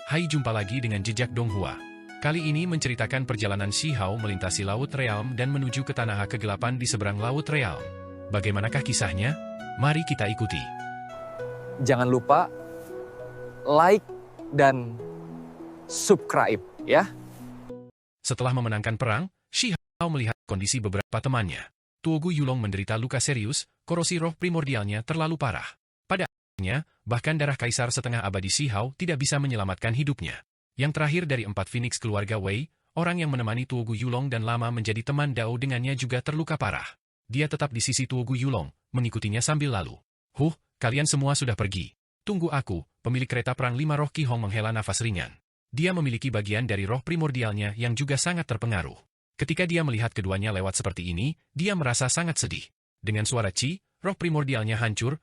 Hai, jumpa lagi dengan Jejak Donghua. Kali ini menceritakan perjalanan Shi Hao melintasi Laut Realm dan menuju ke tanah kegelapan di seberang Laut Realm. Bagaimanakah kisahnya? Mari kita ikuti. Jangan lupa like dan subscribe ya. Setelah memenangkan perang, Shi Hao melihat kondisi beberapa temannya. Tuogu Yulong menderita luka serius, korosi roh primordialnya terlalu parah. Pada akhirnya, bahkan darah kaisar setengah abadi Shi Hao tidak bisa menyelamatkan hidupnya. Yang terakhir dari 4 Phoenix keluarga Wei, orang yang menemani Tuogu Yulong dan lama menjadi teman Dao dengannya juga terluka parah. Dia tetap di sisi Tuogu Yulong, mengikutinya sambil lalu. Kalian semua sudah pergi. Tunggu aku, pemilik kereta perang 5 roh Qi Hong menghela nafas ringan. Dia memiliki bagian dari roh primordialnya yang juga sangat terpengaruh. Ketika dia melihat keduanya lewat seperti ini, dia merasa sangat sedih. Dengan suara Qi, roh primordialnya hancur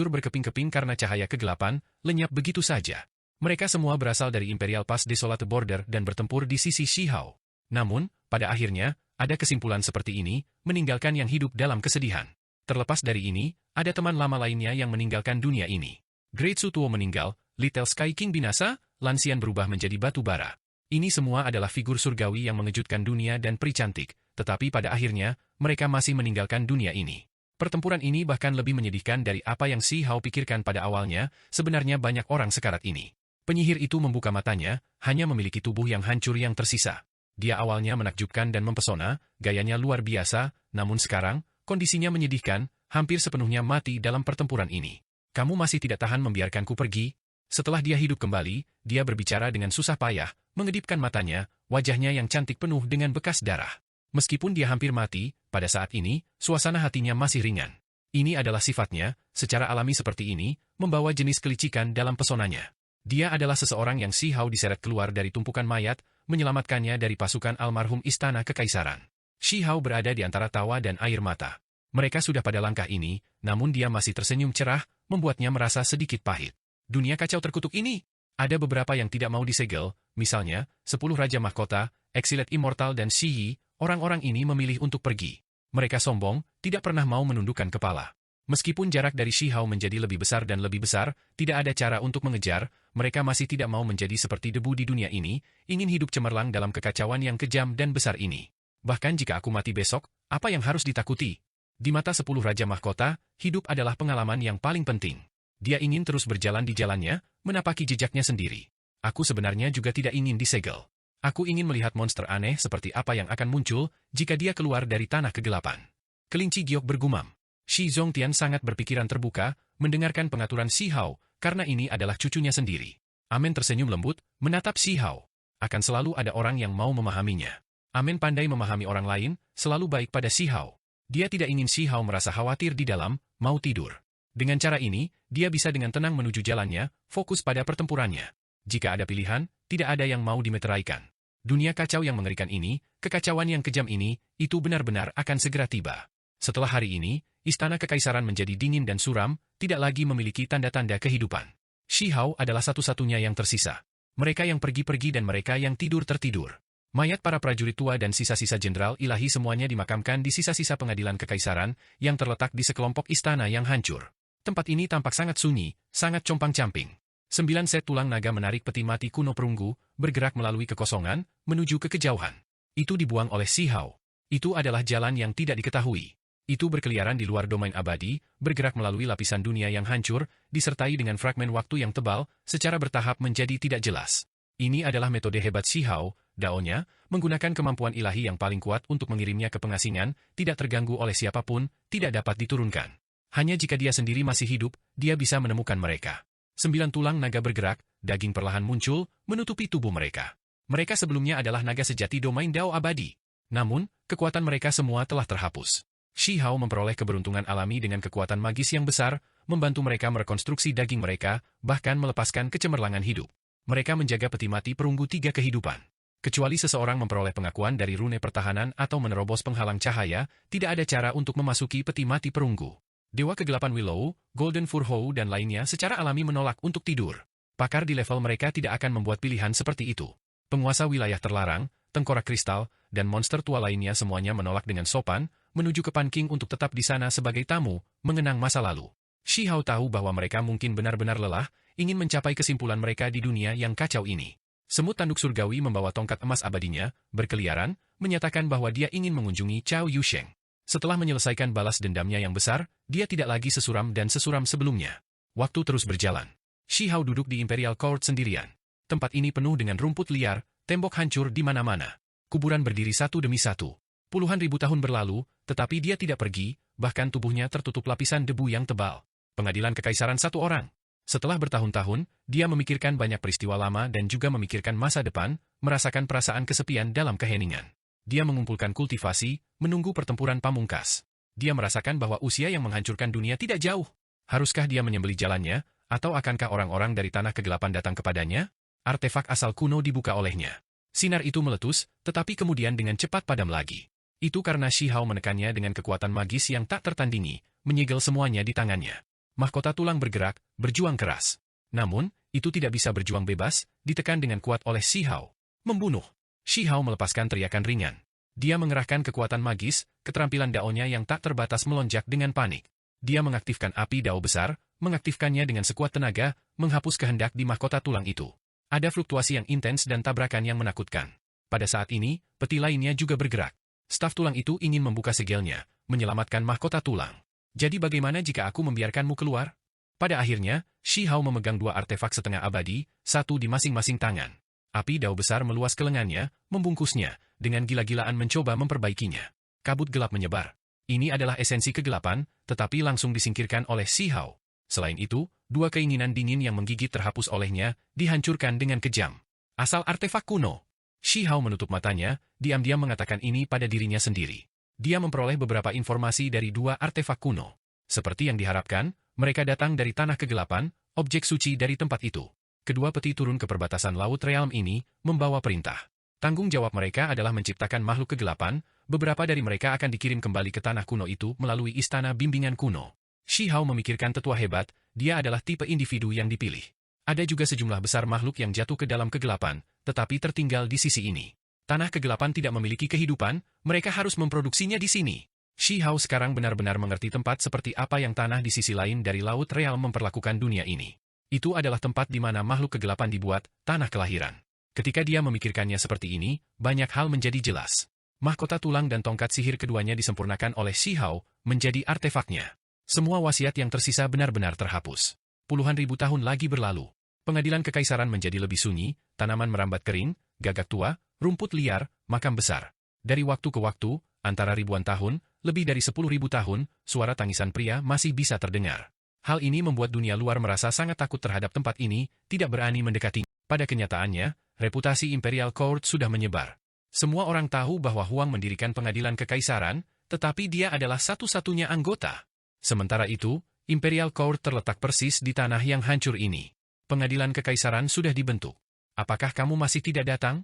berkeping-keping karena cahaya kegelapan, lenyap begitu saja. Mereka semua berasal dari Imperial Pass Desolate Border dan bertempur di sisi Shi Hao. Namun, pada akhirnya, ada kesimpulan seperti ini, meninggalkan yang hidup dalam kesedihan. Terlepas dari ini, ada teman lama lainnya yang meninggalkan dunia ini. Great Sutuo meninggal, Little Sky King binasa, Lanxian berubah menjadi batu bara. Ini semua adalah figur surgawi yang mengejutkan dunia dan peri cantik, tetapi pada akhirnya, mereka masih meninggalkan dunia ini. Pertempuran ini bahkan lebih menyedihkan dari apa yang Shi Hao pikirkan pada awalnya, sebenarnya banyak orang sekarat ini. Penyihir itu membuka matanya, hanya memiliki tubuh yang hancur yang tersisa. Dia awalnya menakjubkan dan mempesona, gayanya luar biasa, namun sekarang, kondisinya menyedihkan, hampir sepenuhnya mati dalam pertempuran ini. Kamu masih tidak tahan membiarkanku pergi? Setelah dia hidup kembali, dia berbicara dengan susah payah, mengedipkan matanya, wajahnya yang cantik penuh dengan bekas darah. Meskipun dia hampir mati, pada saat ini, suasana hatinya masih ringan. Ini adalah sifatnya, secara alami seperti ini, membawa jenis kelicikan dalam pesonanya. Dia adalah seseorang yang Shi Hao diseret keluar dari tumpukan mayat, menyelamatkannya dari pasukan almarhum Istana Kekaisaran. Shi Hao berada di antara tawa dan air mata. Mereka sudah pada langkah ini, namun dia masih tersenyum cerah, membuatnya merasa sedikit pahit. Dunia kacau terkutuk ini. Ada beberapa yang tidak mau disegel, misalnya, 10 Raja Mahkota, Exilet Immortal dan Shi Yi, orang-orang ini memilih untuk pergi. Mereka sombong, tidak pernah mau menundukkan kepala. Meskipun jarak dari Shi Hao menjadi lebih besar dan lebih besar, tidak ada cara untuk mengejar, mereka masih tidak mau menjadi seperti debu di dunia ini, ingin hidup cemerlang dalam kekacauan yang kejam dan besar ini. Bahkan jika aku mati besok, apa yang harus ditakuti? Di mata 10 Raja Mahkota, hidup adalah pengalaman yang paling penting. Dia ingin terus berjalan di jalannya, menapaki jejaknya sendiri. Aku sebenarnya juga tidak ingin disegel. Aku ingin melihat monster aneh seperti apa yang akan muncul jika dia keluar dari tanah kegelapan. Kelinci giok bergumam. Shi Zongtian sangat berpikiran terbuka, mendengarkan pengaturan Shi Hao, karena ini adalah cucunya sendiri. Amen tersenyum lembut, menatap Shi Hao. Akan selalu ada orang yang mau memahaminya. Amen pandai memahami orang lain, selalu baik pada Shi Hao. Dia tidak ingin Shi Hao merasa khawatir di dalam, mau tidur. Dengan cara ini, dia bisa dengan tenang menuju jalannya, fokus pada pertempurannya. Jika ada pilihan, tidak ada yang mau dimeteraikan. Dunia kacau yang mengerikan ini, kekacauan yang kejam ini, itu benar-benar akan segera tiba. Setelah hari ini, Istana Kekaisaran menjadi dingin dan suram, tidak lagi memiliki tanda-tanda kehidupan. Shi Hao adalah satu-satunya yang tersisa. Mereka yang pergi-pergi dan mereka yang tidur-tertidur. Mayat para prajurit tua dan sisa-sisa jenderal ilahi semuanya dimakamkan di sisa-sisa pengadilan kekaisaran yang terletak di sekelompok istana yang hancur. Tempat ini tampak sangat sunyi, sangat compang-camping. 9 set tulang naga menarik peti mati kuno perunggu, bergerak melalui kekosongan, menuju ke kejauhan. Itu dibuang oleh Shi Hao. Itu adalah jalan yang tidak diketahui. Itu berkeliaran di luar domain abadi, bergerak melalui lapisan dunia yang hancur, disertai dengan fragmen waktu yang tebal, secara bertahap menjadi tidak jelas. Ini adalah metode hebat Shi Hao, Dao-nya, menggunakan kemampuan ilahi yang paling kuat untuk mengirimnya ke pengasingan, tidak terganggu oleh siapapun, tidak dapat diturunkan. Hanya jika dia sendiri masih hidup, dia bisa menemukan mereka. 9 tulang naga bergerak, daging perlahan muncul, menutupi tubuh mereka. Mereka sebelumnya adalah naga sejati domain Dao abadi. Namun, kekuatan mereka semua telah terhapus. Shi Hao memperoleh keberuntungan alami dengan kekuatan magis yang besar, membantu mereka merekonstruksi daging mereka, bahkan melepaskan kecemerlangan hidup. Mereka menjaga peti mati perunggu 3 kehidupan. Kecuali seseorang memperoleh pengakuan dari rune pertahanan atau menerobos penghalang cahaya, tidak ada cara untuk memasuki peti mati perunggu. Dewa Kegelapan Willow, Golden Furhou dan lainnya secara alami menolak untuk tidur. Pakar di level mereka tidak akan membuat pilihan seperti itu. Penguasa wilayah terlarang, tengkorak kristal, dan monster tua lainnya semuanya menolak dengan sopan, menuju ke Panking untuk tetap di sana sebagai tamu, mengenang masa lalu. Shi Hao tahu bahwa mereka mungkin benar-benar lelah, ingin mencapai kesimpulan mereka di dunia yang kacau ini. Semut tanduk surgawi membawa tongkat emas abadinya, berkeliaran, menyatakan bahwa dia ingin mengunjungi Cao Yusheng. Setelah menyelesaikan balas dendamnya yang besar, dia tidak lagi sesuram dan sesuram sebelumnya. Waktu terus berjalan. Shi Hao duduk di Imperial Court sendirian. Tempat ini penuh dengan rumput liar, tembok hancur di mana-mana. Kuburan berdiri satu demi satu. Puluhan ribu tahun berlalu, tetapi dia tidak pergi, bahkan tubuhnya tertutup lapisan debu yang tebal. Pengadilan Kekaisaran satu orang. Setelah bertahun-tahun, dia memikirkan banyak peristiwa lama dan juga memikirkan masa depan, merasakan perasaan kesepian dalam keheningan. Dia mengumpulkan kultivasi, menunggu pertempuran pamungkas. Dia merasakan bahwa usia yang menghancurkan dunia tidak jauh. Haruskah dia menyembelih jalannya, atau akankah orang-orang dari tanah kegelapan datang kepadanya? Artefak asal kuno dibuka olehnya. Sinar itu meletus, tetapi kemudian dengan cepat padam lagi. Itu karena Shi Hao menekannya dengan kekuatan magis yang tak tertandingi, menyegel semuanya di tangannya. Mahkota tulang bergerak, berjuang keras. Namun, itu tidak bisa berjuang bebas, ditekan dengan kuat oleh Shi Hao. Membunuh. Shi Hao melepaskan teriakan ringan. Dia mengerahkan kekuatan magis, keterampilan daonya yang tak terbatas melonjak dengan panik. Dia mengaktifkan api dao besar, mengaktifkannya dengan sekuat tenaga, menghapus kehendak di mahkota tulang itu. Ada fluktuasi yang intens dan tabrakan yang menakutkan. Pada saat ini, peti lainnya juga bergerak. Staf tulang itu ingin membuka segelnya, menyelamatkan mahkota tulang. Jadi bagaimana jika aku membiarkanmu keluar? Pada akhirnya, Shi Hao memegang dua artefak setengah abadi, satu di masing-masing tangan. Api dao besar meluas ke lengannya, membungkusnya, dengan gila-gilaan mencoba memperbaikinya. Kabut gelap menyebar. Ini adalah esensi kegelapan, tetapi langsung disingkirkan oleh Shi Hao. Selain itu, dua keinginan dingin yang menggigit terhapus olehnya, dihancurkan dengan kejam. Asal artefak kuno. Shi Hao menutup matanya, diam-diam mengatakan ini pada dirinya sendiri. Dia memperoleh beberapa informasi dari dua artefak kuno. Seperti yang diharapkan, mereka datang dari tanah kegelapan, objek suci dari tempat itu. Kedua peti turun ke perbatasan Laut Realm ini, membawa perintah. Tanggung jawab mereka adalah menciptakan makhluk kegelapan, beberapa dari mereka akan dikirim kembali ke tanah kuno itu melalui istana bimbingan kuno. Shi Hao memikirkan tetua hebat, dia adalah tipe individu yang dipilih. Ada juga sejumlah besar makhluk yang jatuh ke dalam kegelapan, tetapi tertinggal di sisi ini. Tanah kegelapan tidak memiliki kehidupan, mereka harus memproduksinya di sini. Shi Hao sekarang benar-benar mengerti tempat seperti apa yang tanah di sisi lain dari Laut Real memperlakukan dunia ini. Itu adalah tempat di mana makhluk kegelapan dibuat, tanah kelahiran. Ketika dia memikirkannya seperti ini, banyak hal menjadi jelas. Mahkota tulang dan tongkat sihir keduanya disempurnakan oleh Shi Hao, menjadi artefaknya. Semua wasiat yang tersisa benar-benar terhapus. Puluhan ribu tahun lagi berlalu. Pengadilan Kekaisaran menjadi lebih sunyi, tanaman merambat kering, gagak tua, rumput liar, makam besar. Dari waktu ke waktu, antara ribuan tahun, lebih dari 10.000 tahun, suara tangisan pria masih bisa terdengar. Hal ini membuat dunia luar merasa sangat takut terhadap tempat ini, tidak berani mendekati. Pada kenyataannya, reputasi Imperial Court sudah menyebar. Semua orang tahu bahwa Huang mendirikan pengadilan Kekaisaran, tetapi dia adalah satu-satunya anggota. Sementara itu, Imperial Court terletak persis di tanah yang hancur ini. Pengadilan Kekaisaran sudah dibentuk. Apakah kamu masih tidak datang?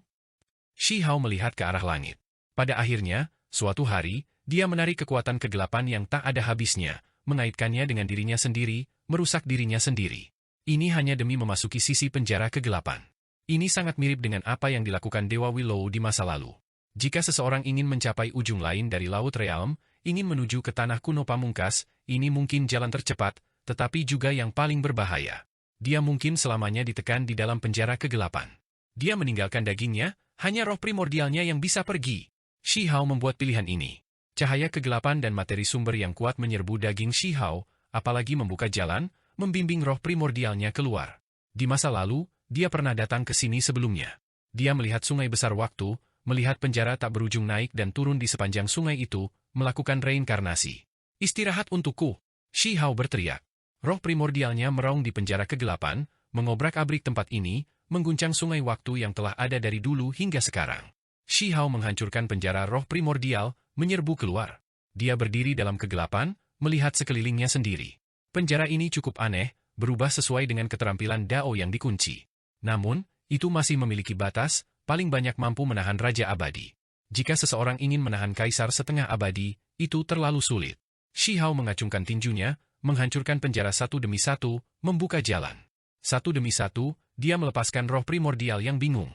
Shi Hao melihat ke arah langit. Pada akhirnya, suatu hari, dia menarik kekuatan kegelapan yang tak ada habisnya, mengaitkannya dengan dirinya sendiri, merusak dirinya sendiri. Ini hanya demi memasuki sisi penjara kegelapan. Ini sangat mirip dengan apa yang dilakukan Dewa Willow di masa lalu. Jika seseorang ingin mencapai ujung lain dari Laut Realm, ingin menuju ke tanah kuno pamungkas, ini mungkin jalan tercepat, tetapi juga yang paling berbahaya. Dia mungkin selamanya ditekan di dalam penjara kegelapan. Dia meninggalkan dagingnya, hanya roh primordialnya yang bisa pergi. Shi Hao membuat pilihan ini. Cahaya kegelapan dan materi sumber yang kuat menyerbu daging Shi Hao, apalagi membuka jalan, membimbing roh primordialnya keluar. Di masa lalu, dia pernah datang ke sini sebelumnya. Dia melihat sungai besar waktu, melihat penjara tak berujung naik dan turun di sepanjang sungai itu, melakukan reinkarnasi. Istirahat untukku, Shi Hao berteriak. Roh primordialnya meraung di penjara kegelapan, mengobrak-abrik tempat ini, mengguncang sungai waktu yang telah ada dari dulu hingga sekarang. Shi Hao menghancurkan penjara roh primordial, menyerbu keluar. Dia berdiri dalam kegelapan, melihat sekelilingnya sendiri. Penjara ini cukup aneh, berubah sesuai dengan keterampilan Dao yang dikunci. Namun, itu masih memiliki batas, paling banyak mampu menahan Raja Abadi. Jika seseorang ingin menahan Kaisar setengah abadi, itu terlalu sulit. Shi Hao mengacungkan tinjunya, menghancurkan penjara satu demi satu, membuka jalan. Satu demi satu, dia melepaskan roh primordial yang bingung.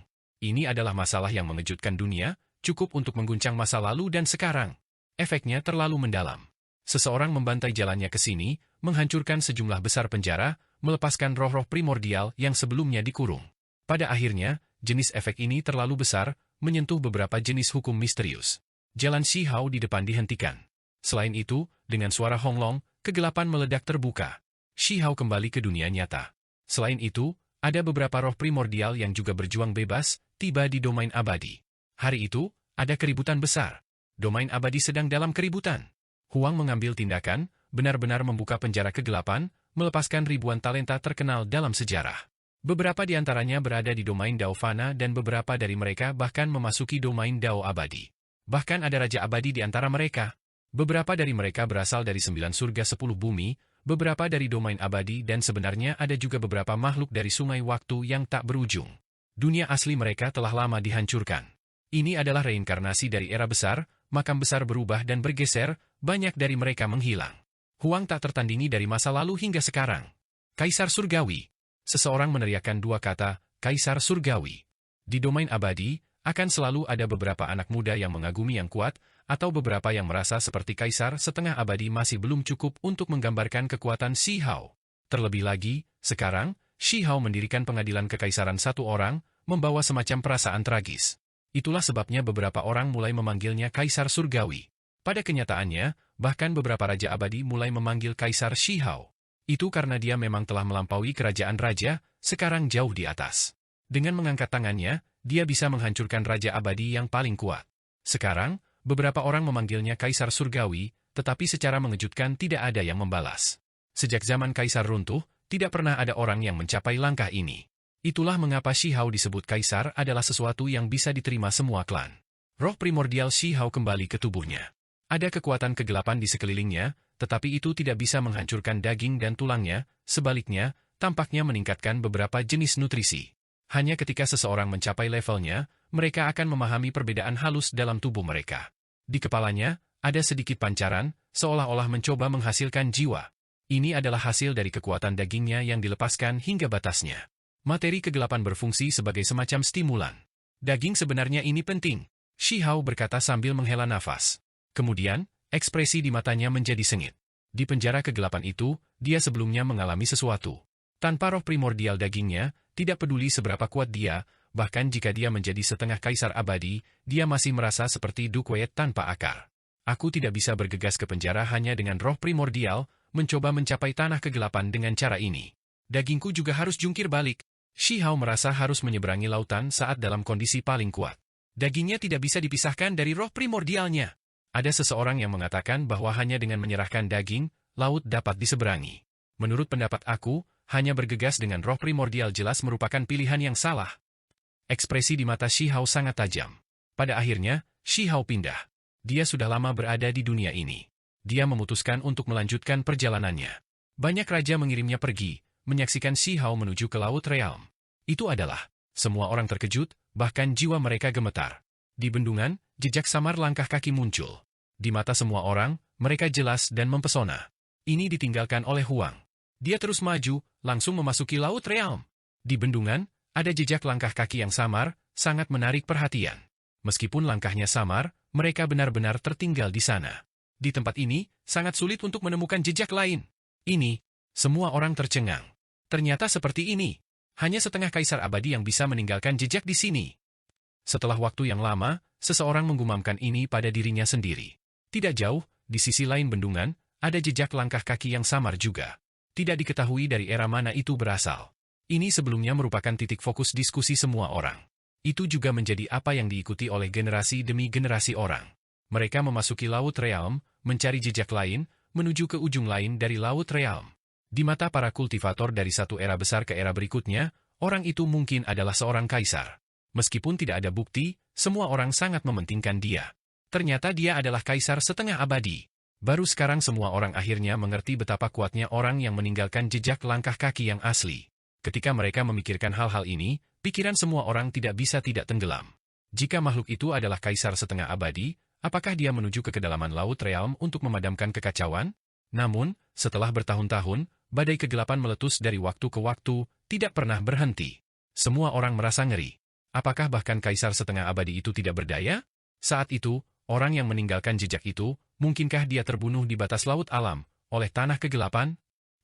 Ini adalah masalah yang mengejutkan dunia, cukup untuk mengguncang masa lalu dan sekarang. Efeknya terlalu mendalam. Seseorang membantai jalannya ke sini, menghancurkan sejumlah besar penjara, melepaskan roh-roh primordial yang sebelumnya dikurung. Pada akhirnya, jenis efek ini terlalu besar, menyentuh beberapa jenis hukum misterius. Jalan Shi Hao di depan dihentikan. Selain itu, dengan suara honglong, kegelapan meledak terbuka. Shi Hao kembali ke dunia nyata. Selain itu, ada beberapa roh primordial yang juga berjuang bebas, tiba di domain abadi. Hari itu, ada keributan besar. Domain abadi sedang dalam keributan. Huang mengambil tindakan, benar-benar membuka penjara kegelapan, melepaskan ribuan talenta terkenal dalam sejarah. Beberapa di antaranya berada di domain Dao Fana dan beberapa dari mereka bahkan memasuki domain Dao Abadi. Bahkan ada Raja Abadi di antara mereka. Beberapa dari mereka berasal dari 9 surga 10 bumi, beberapa dari domain abadi dan sebenarnya ada juga beberapa makhluk dari sungai waktu yang tak berujung. Dunia asli mereka telah lama dihancurkan. Ini adalah reinkarnasi dari era besar, makam besar berubah dan bergeser, banyak dari mereka menghilang. Huang tak tertandingi dari masa lalu hingga sekarang. Kaisar Surgawi. Seseorang meneriakkan dua kata, Kaisar Surgawi. Di domain abadi, akan selalu ada beberapa anak muda yang mengagumi yang kuat, atau beberapa yang merasa seperti Kaisar setengah abadi masih belum cukup untuk menggambarkan kekuatan Shi Hao. Terlebih lagi, sekarang, Shi Hao mendirikan pengadilan kekaisaran satu orang, membawa semacam perasaan tragis. Itulah sebabnya beberapa orang mulai memanggilnya Kaisar Surgawi. Pada kenyataannya, bahkan beberapa raja abadi mulai memanggil Kaisar Shi Hao. Itu karena dia memang telah melampaui kerajaan raja, sekarang jauh di atas. Dengan mengangkat tangannya, dia bisa menghancurkan raja abadi yang paling kuat. Sekarang, beberapa orang memanggilnya Kaisar Surgawi, tetapi secara mengejutkan tidak ada yang membalas. Sejak zaman Kaisar runtuh, tidak pernah ada orang yang mencapai langkah ini. Itulah mengapa Shi Hao disebut Kaisar adalah sesuatu yang bisa diterima semua klan. Roh primordial Shi Hao kembali ke tubuhnya. Ada kekuatan kegelapan di sekelilingnya, tetapi itu tidak bisa menghancurkan daging dan tulangnya, sebaliknya, tampaknya meningkatkan beberapa jenis nutrisi. Hanya ketika seseorang mencapai levelnya, mereka akan memahami perbedaan halus dalam tubuh mereka. Di kepalanya, ada sedikit pancaran, seolah-olah mencoba menghasilkan jiwa. Ini adalah hasil dari kekuatan dagingnya yang dilepaskan hingga batasnya. Materi kegelapan berfungsi sebagai semacam stimulan. Daging sebenarnya ini penting, Shi Hao berkata sambil menghela nafas. Kemudian, ekspresi di matanya menjadi sengit. Di penjara kegelapan itu, dia sebelumnya mengalami sesuatu. Tanpa roh primordial dagingnya, tidak peduli seberapa kuat dia, bahkan jika dia menjadi setengah kaisar abadi, dia masih merasa seperti dukwet tanpa akar. Aku tidak bisa bergegas ke penjara hanya dengan roh primordial, mencoba mencapai tanah kegelapan dengan cara ini. Dagingku juga harus jungkir balik. Shi Hao merasa harus menyeberangi lautan saat dalam kondisi paling kuat. Dagingnya tidak bisa dipisahkan dari roh primordialnya. Ada seseorang yang mengatakan bahwa hanya dengan menyerahkan daging, laut dapat diseberangi. Menurut pendapat aku, hanya bergegas dengan roh primordial jelas merupakan pilihan yang salah. Ekspresi di mata Shi Hao sangat tajam. Pada akhirnya, Shi Hao pindah. Dia sudah lama berada di dunia ini. Dia memutuskan untuk melanjutkan perjalanannya. Banyak raja mengirimnya pergi, menyaksikan Shi Hao menuju ke Laut Realm. Itu adalah, semua orang terkejut, bahkan jiwa mereka gemetar. Di bendungan, jejak samar langkah kaki muncul. Di mata semua orang, mereka jelas dan mempesona. Ini ditinggalkan oleh Huang. Dia terus maju, langsung memasuki Laut Realm. Di bendungan, ada jejak langkah kaki yang samar, sangat menarik perhatian. Meskipun langkahnya samar, mereka benar-benar tertinggal di sana. Di tempat ini, sangat sulit untuk menemukan jejak lain. Ini, semua orang tercengang. Ternyata seperti ini. Hanya setengah kaisar abadi yang bisa meninggalkan jejak di sini. Setelah waktu yang lama, seseorang menggumamkan ini pada dirinya sendiri. Tidak jauh, di sisi lain bendungan, ada jejak langkah kaki yang samar juga. Tidak diketahui dari era mana itu berasal. Ini sebelumnya merupakan titik fokus diskusi semua orang. Itu juga menjadi apa yang diikuti oleh generasi demi generasi orang. Mereka memasuki Laut Realm, mencari jejak lain, menuju ke ujung lain dari Laut Realm. Di mata para kultivator dari satu era besar ke era berikutnya, orang itu mungkin adalah seorang kaisar. Meskipun tidak ada bukti, semua orang sangat mementingkan dia. Ternyata dia adalah kaisar setengah abadi. Baru sekarang semua orang akhirnya mengerti betapa kuatnya orang yang meninggalkan jejak langkah kaki yang asli. Ketika mereka memikirkan hal-hal ini, pikiran semua orang tidak bisa tidak tenggelam. Jika makhluk itu adalah kaisar setengah abadi, apakah dia menuju ke kedalaman Laut Realm untuk memadamkan kekacauan? Namun, setelah bertahun-tahun, badai kegelapan meletus dari waktu ke waktu, tidak pernah berhenti. Semua orang merasa ngeri. Apakah bahkan kaisar setengah abadi itu tidak berdaya? Saat itu, orang yang meninggalkan jejak itu, mungkinkah dia terbunuh di batas laut alam, oleh tanah kegelapan?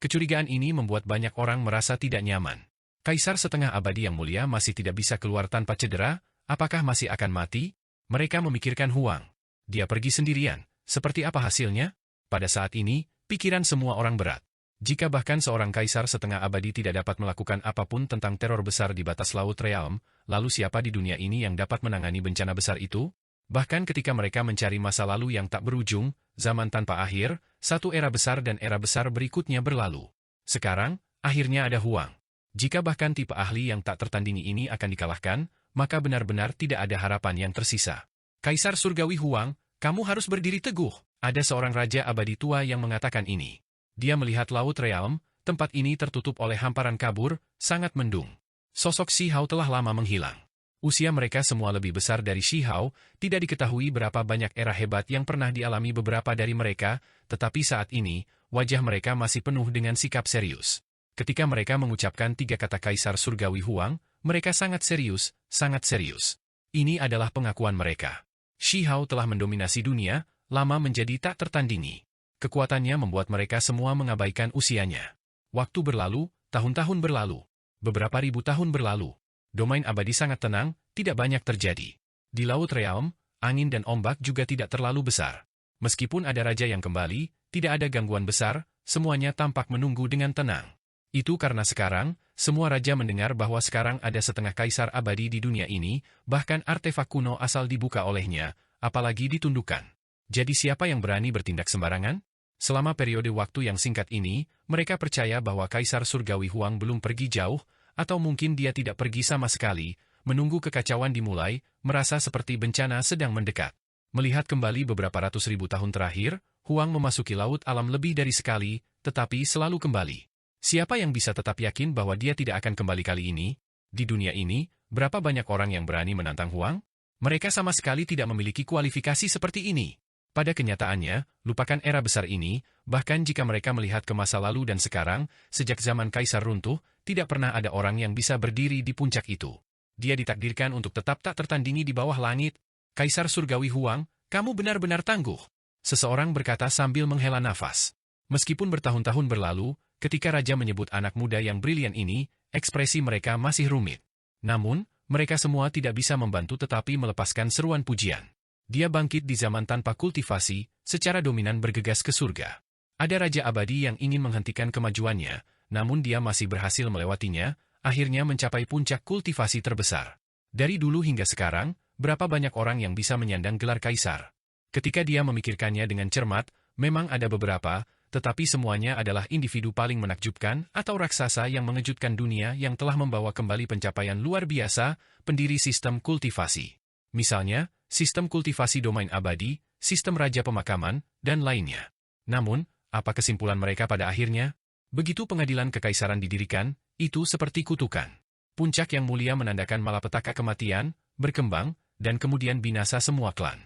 Kecurigaan ini membuat banyak orang merasa tidak nyaman. Kaisar setengah abadi yang mulia masih tidak bisa keluar tanpa cedera, apakah masih akan mati? Mereka memikirkan Huang. Dia pergi sendirian. Seperti apa hasilnya? Pada saat ini, pikiran semua orang berat. Jika bahkan seorang kaisar setengah abadi tidak dapat melakukan apapun tentang teror besar di batas Laut Realm, lalu siapa di dunia ini yang dapat menangani bencana besar itu? Bahkan ketika mereka mencari masa lalu yang tak berujung, zaman tanpa akhir, satu era besar dan era besar berikutnya berlalu. Sekarang, akhirnya ada Huang. Jika bahkan tipe ahli yang tak tertandingi ini akan dikalahkan, maka benar-benar tidak ada harapan yang tersisa. Kaisar Surgawi Huang, kamu harus berdiri teguh. Ada seorang raja abadi tua yang mengatakan ini. Dia melihat Laut Realm, tempat ini tertutup oleh hamparan kabur, sangat mendung. Sosok Shi Hao telah lama menghilang. Usia mereka semua lebih besar dari Shi Hao, tidak diketahui berapa banyak era hebat yang pernah dialami beberapa dari mereka, tetapi saat ini, wajah mereka masih penuh dengan sikap serius. Ketika mereka mengucapkan 3 kata Kaisar Surgawi Huang, mereka sangat serius, sangat serius. Ini adalah pengakuan mereka. Shi Hao telah mendominasi dunia, lama menjadi tak tertandingi. Kekuatannya membuat mereka semua mengabaikan usianya. Waktu berlalu, tahun-tahun berlalu. Beberapa ribu tahun berlalu. Domain abadi sangat tenang, tidak banyak terjadi. Di Laut Realm, angin dan ombak juga tidak terlalu besar. Meskipun ada raja yang kembali, tidak ada gangguan besar, semuanya tampak menunggu dengan tenang. Itu karena sekarang, semua raja mendengar bahwa sekarang ada setengah kaisar abadi di dunia ini, bahkan artefak kuno asal dibuka olehnya, apalagi ditundukkan. Jadi siapa yang berani bertindak sembarangan? Selama periode waktu yang singkat ini, mereka percaya bahwa Kaisar Surgawi Huang belum pergi jauh, atau mungkin dia tidak pergi sama sekali, menunggu kekacauan dimulai, merasa seperti bencana sedang mendekat. Melihat kembali beberapa ratus ribu tahun terakhir, Huang memasuki laut alam lebih dari sekali, tetapi selalu kembali. Siapa yang bisa tetap yakin bahwa dia tidak akan kembali kali ini? Di dunia ini, berapa banyak orang yang berani menantang Huang? Mereka sama sekali tidak memiliki kualifikasi seperti ini. Pada kenyataannya, lupakan era besar ini, bahkan jika mereka melihat ke masa lalu dan sekarang, sejak zaman Kaisar runtuh, tidak pernah ada orang yang bisa berdiri di puncak itu. Dia ditakdirkan untuk tetap tak tertandingi di bawah langit. Kaisar Surgawi Huang, kamu benar-benar tangguh. Seseorang berkata sambil menghela nafas. Meskipun bertahun-tahun berlalu, ketika Raja menyebut anak muda yang brilian ini, ekspresi mereka masih rumit. Namun, mereka semua tidak bisa membantu tetapi melepaskan seruan pujian. Dia bangkit di zaman tanpa kultivasi, secara dominan bergegas ke surga. Ada Raja Abadi yang ingin menghentikan kemajuannya, namun dia masih berhasil melewatinya, akhirnya mencapai puncak kultivasi terbesar. Dari dulu hingga sekarang, berapa banyak orang yang bisa menyandang gelar Kaisar? Ketika dia memikirkannya dengan cermat, memang ada beberapa, tetapi semuanya adalah individu paling menakjubkan atau raksasa yang mengejutkan dunia yang telah membawa kembali pencapaian luar biasa, pendiri sistem kultivasi. Misalnya, sistem kultivasi domain abadi, sistem raja pemakaman, dan lainnya. Namun, apa kesimpulan mereka pada akhirnya? Begitu pengadilan kekaisaran didirikan, itu seperti kutukan. Puncak yang mulia menandakan malapetaka kematian, berkembang, dan kemudian binasa semua klan.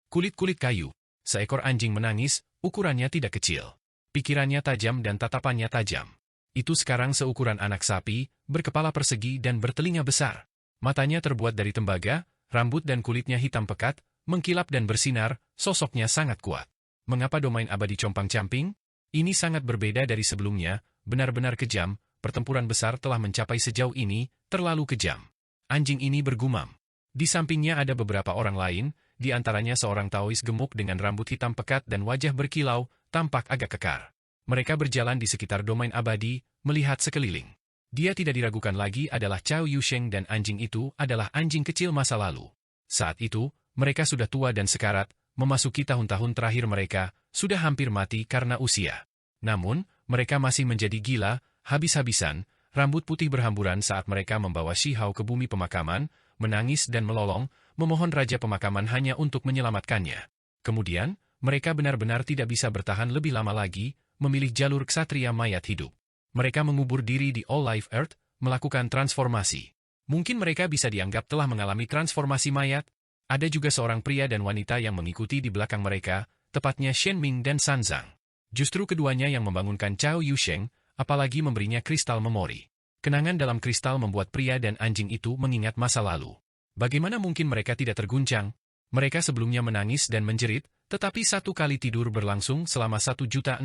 Kulit-kulit kayu. Seekor anjing menangis, ukurannya tidak kecil. Pikirannya tajam dan tatapannya tajam. Itu sekarang seukuran anak sapi, berkepala persegi dan bertelinga besar. Matanya terbuat dari tembaga, rambut dan kulitnya hitam pekat, mengkilap dan bersinar, sosoknya sangat kuat. Mengapa domain abadi compang-camping? Ini sangat berbeda dari sebelumnya, benar-benar kejam, pertempuran besar telah mencapai sejauh ini, terlalu kejam. Anjing ini bergumam. Di sampingnya ada beberapa orang lain, di antaranya seorang Taois gemuk dengan rambut hitam pekat dan wajah berkilau, tampak agak kekar. Mereka berjalan di sekitar domain abadi, melihat sekeliling. Dia tidak diragukan lagi adalah Cao Yusheng dan anjing itu adalah anjing kecil masa lalu. Saat itu, mereka sudah tua dan sekarat, memasuki tahun-tahun terakhir mereka, sudah hampir mati karena usia. Namun, mereka masih menjadi gila, habis-habisan, rambut putih berhamburan saat mereka membawa Shi Hao ke bumi pemakaman, menangis dan melolong, memohon Raja Pemakaman hanya untuk menyelamatkannya. Kemudian, mereka benar-benar tidak bisa bertahan lebih lama lagi, memilih jalur ksatria mayat hidup. Mereka mengubur diri di All Life Earth, melakukan transformasi. Mungkin mereka bisa dianggap telah mengalami transformasi mayat. Ada juga seorang pria dan wanita yang mengikuti di belakang mereka, tepatnya Shen Ming dan San Zhang. Justru keduanya yang membangunkan Cao Yusheng, apalagi memberinya kristal memori. Kenangan dalam kristal membuat pria dan anjing itu mengingat masa lalu. Bagaimana mungkin mereka tidak terguncang? Mereka sebelumnya menangis dan menjerit, tetapi satu kali tidur berlangsung selama 1.600.000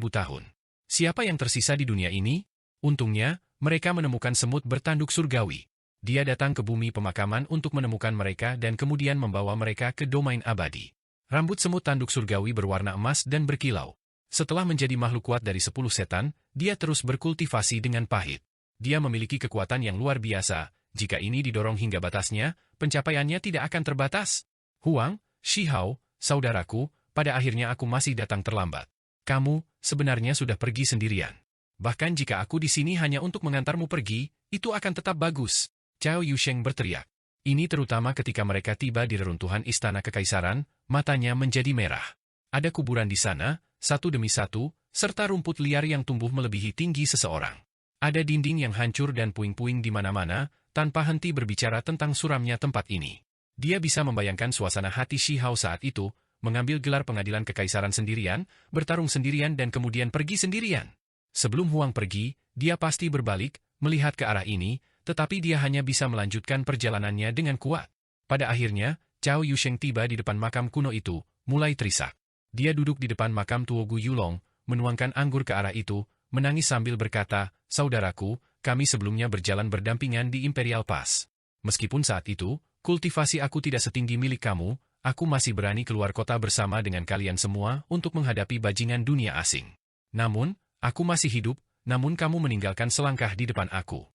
tahun. Siapa yang tersisa di dunia ini? Untungnya, mereka menemukan semut bertanduk surgawi. Dia datang ke bumi pemakaman untuk menemukan mereka dan kemudian membawa mereka ke domain abadi. Rambut semut tanduk surgawi berwarna emas dan berkilau. Setelah menjadi makhluk kuat dari 10 setan, dia terus berkultivasi dengan pahit. Dia memiliki kekuatan yang luar biasa. Jika ini didorong hingga batasnya, pencapaiannya tidak akan terbatas. Huang, Shihao, saudaraku, pada akhirnya aku masih datang terlambat. Kamu sebenarnya sudah pergi sendirian. Bahkan jika aku di sini hanya untuk mengantarmu pergi, itu akan tetap bagus. Cao Yusheng berteriak. Ini terutama ketika mereka tiba di reruntuhan istana kekaisaran, matanya menjadi merah. Ada kuburan di sana, satu demi satu, serta rumput liar yang tumbuh melebihi tinggi seseorang. Ada dinding yang hancur dan puing-puing di mana-mana, tanpa henti berbicara tentang suramnya tempat ini. Dia bisa membayangkan suasana hati Shihao saat itu, mengambil gelar pengadilan kekaisaran sendirian, bertarung sendirian dan kemudian pergi sendirian. Sebelum Huang pergi, dia pasti berbalik, melihat ke arah ini, tetapi dia hanya bisa melanjutkan perjalanannya dengan kuat. Pada akhirnya, Cao Yusheng tiba di depan makam kuno itu, mulai terisak. Dia duduk di depan makam Tuogu Yulong, menuangkan anggur ke arah itu, menangis sambil berkata, "Saudaraku, kami sebelumnya berjalan berdampingan di Imperial Pass. Meskipun saat itu, kultivasi aku tidak setinggi milik kamu, aku masih berani keluar kota bersama dengan kalian semua untuk menghadapi bajingan dunia asing. Namun, aku masih hidup, namun kamu meninggalkan selangkah di depan aku.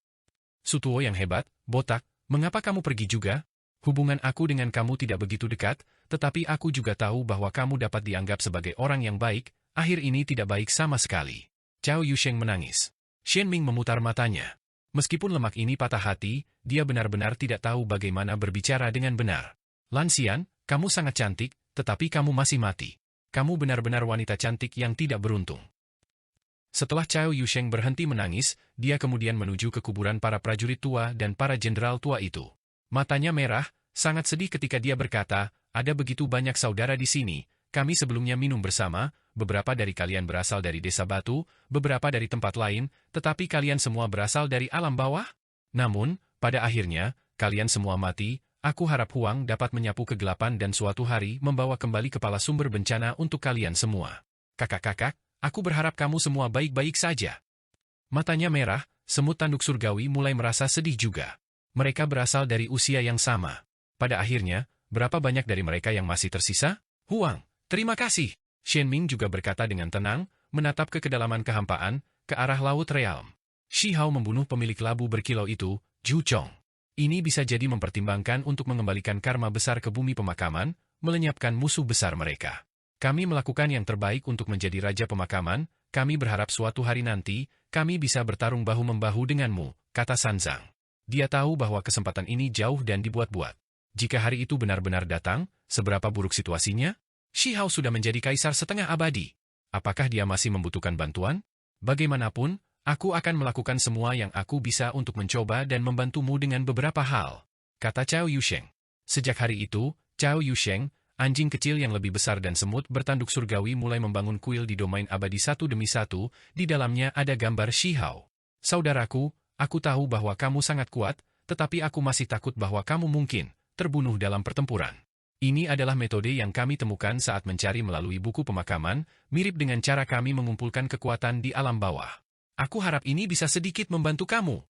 Sutuo yang hebat, botak, mengapa kamu pergi juga? Hubungan aku dengan kamu tidak begitu dekat, tetapi aku juga tahu bahwa kamu dapat dianggap sebagai orang yang baik, akhir ini tidak baik sama sekali." Cao Yusheng menangis. Shen Ming memutar matanya. Meskipun lemak ini patah hati, dia benar-benar tidak tahu bagaimana berbicara dengan benar. "Lan Xian, kamu sangat cantik, tetapi kamu masih mati. Kamu benar-benar wanita cantik yang tidak beruntung." Setelah Cao Yusheng berhenti menangis, dia kemudian menuju ke kuburan para prajurit tua dan para jenderal tua itu. Matanya merah, sangat sedih ketika dia berkata, "Ada begitu banyak saudara di sini, kami sebelumnya minum bersama, beberapa dari kalian berasal dari desa batu, beberapa dari tempat lain, tetapi kalian semua berasal dari alam bawah? Namun, pada akhirnya, kalian semua mati. Aku harap Huang dapat menyapu kegelapan dan suatu hari membawa kembali kepala sumber bencana untuk kalian semua. Kakak-kakak, aku berharap kamu semua baik-baik saja." Matanya merah, semut tanduk surgawi mulai merasa sedih juga. Mereka berasal dari usia yang sama. Pada akhirnya, berapa banyak dari mereka yang masih tersisa? "Huang, terima kasih." Shen Ming juga berkata dengan tenang, menatap ke kedalaman kehampaan, ke arah Laut Realm. Shihao membunuh pemilik labu berkilau itu, Zhu Chong. Ini bisa jadi mempertimbangkan untuk mengembalikan karma besar ke bumi pemakaman, melenyapkan musuh besar mereka. "Kami melakukan yang terbaik untuk menjadi raja pemakaman, kami berharap suatu hari nanti, kami bisa bertarung bahu-membahu denganmu," kata Sanzang. Dia tahu bahwa kesempatan ini jauh dan dibuat-buat. Jika hari itu benar-benar datang, seberapa buruk situasinya? Shihao sudah menjadi kaisar setengah abadi. Apakah dia masih membutuhkan bantuan? Bagaimanapun, aku akan melakukan semua yang aku bisa untuk mencoba dan membantumu dengan beberapa hal, kata Cao Yusheng. Sejak hari itu, Cao Yusheng, anjing kecil yang lebih besar dan semut bertanduk surgawi mulai membangun kuil di domain abadi satu demi satu, di dalamnya ada gambar Shihao. "Saudaraku, aku tahu bahwa kamu sangat kuat, tetapi aku masih takut bahwa kamu mungkin terbunuh dalam pertempuran. Ini adalah metode yang kami temukan saat mencari melalui buku pemakaman, mirip dengan cara kami mengumpulkan kekuatan di alam bawah. Aku harap ini bisa sedikit membantu kamu."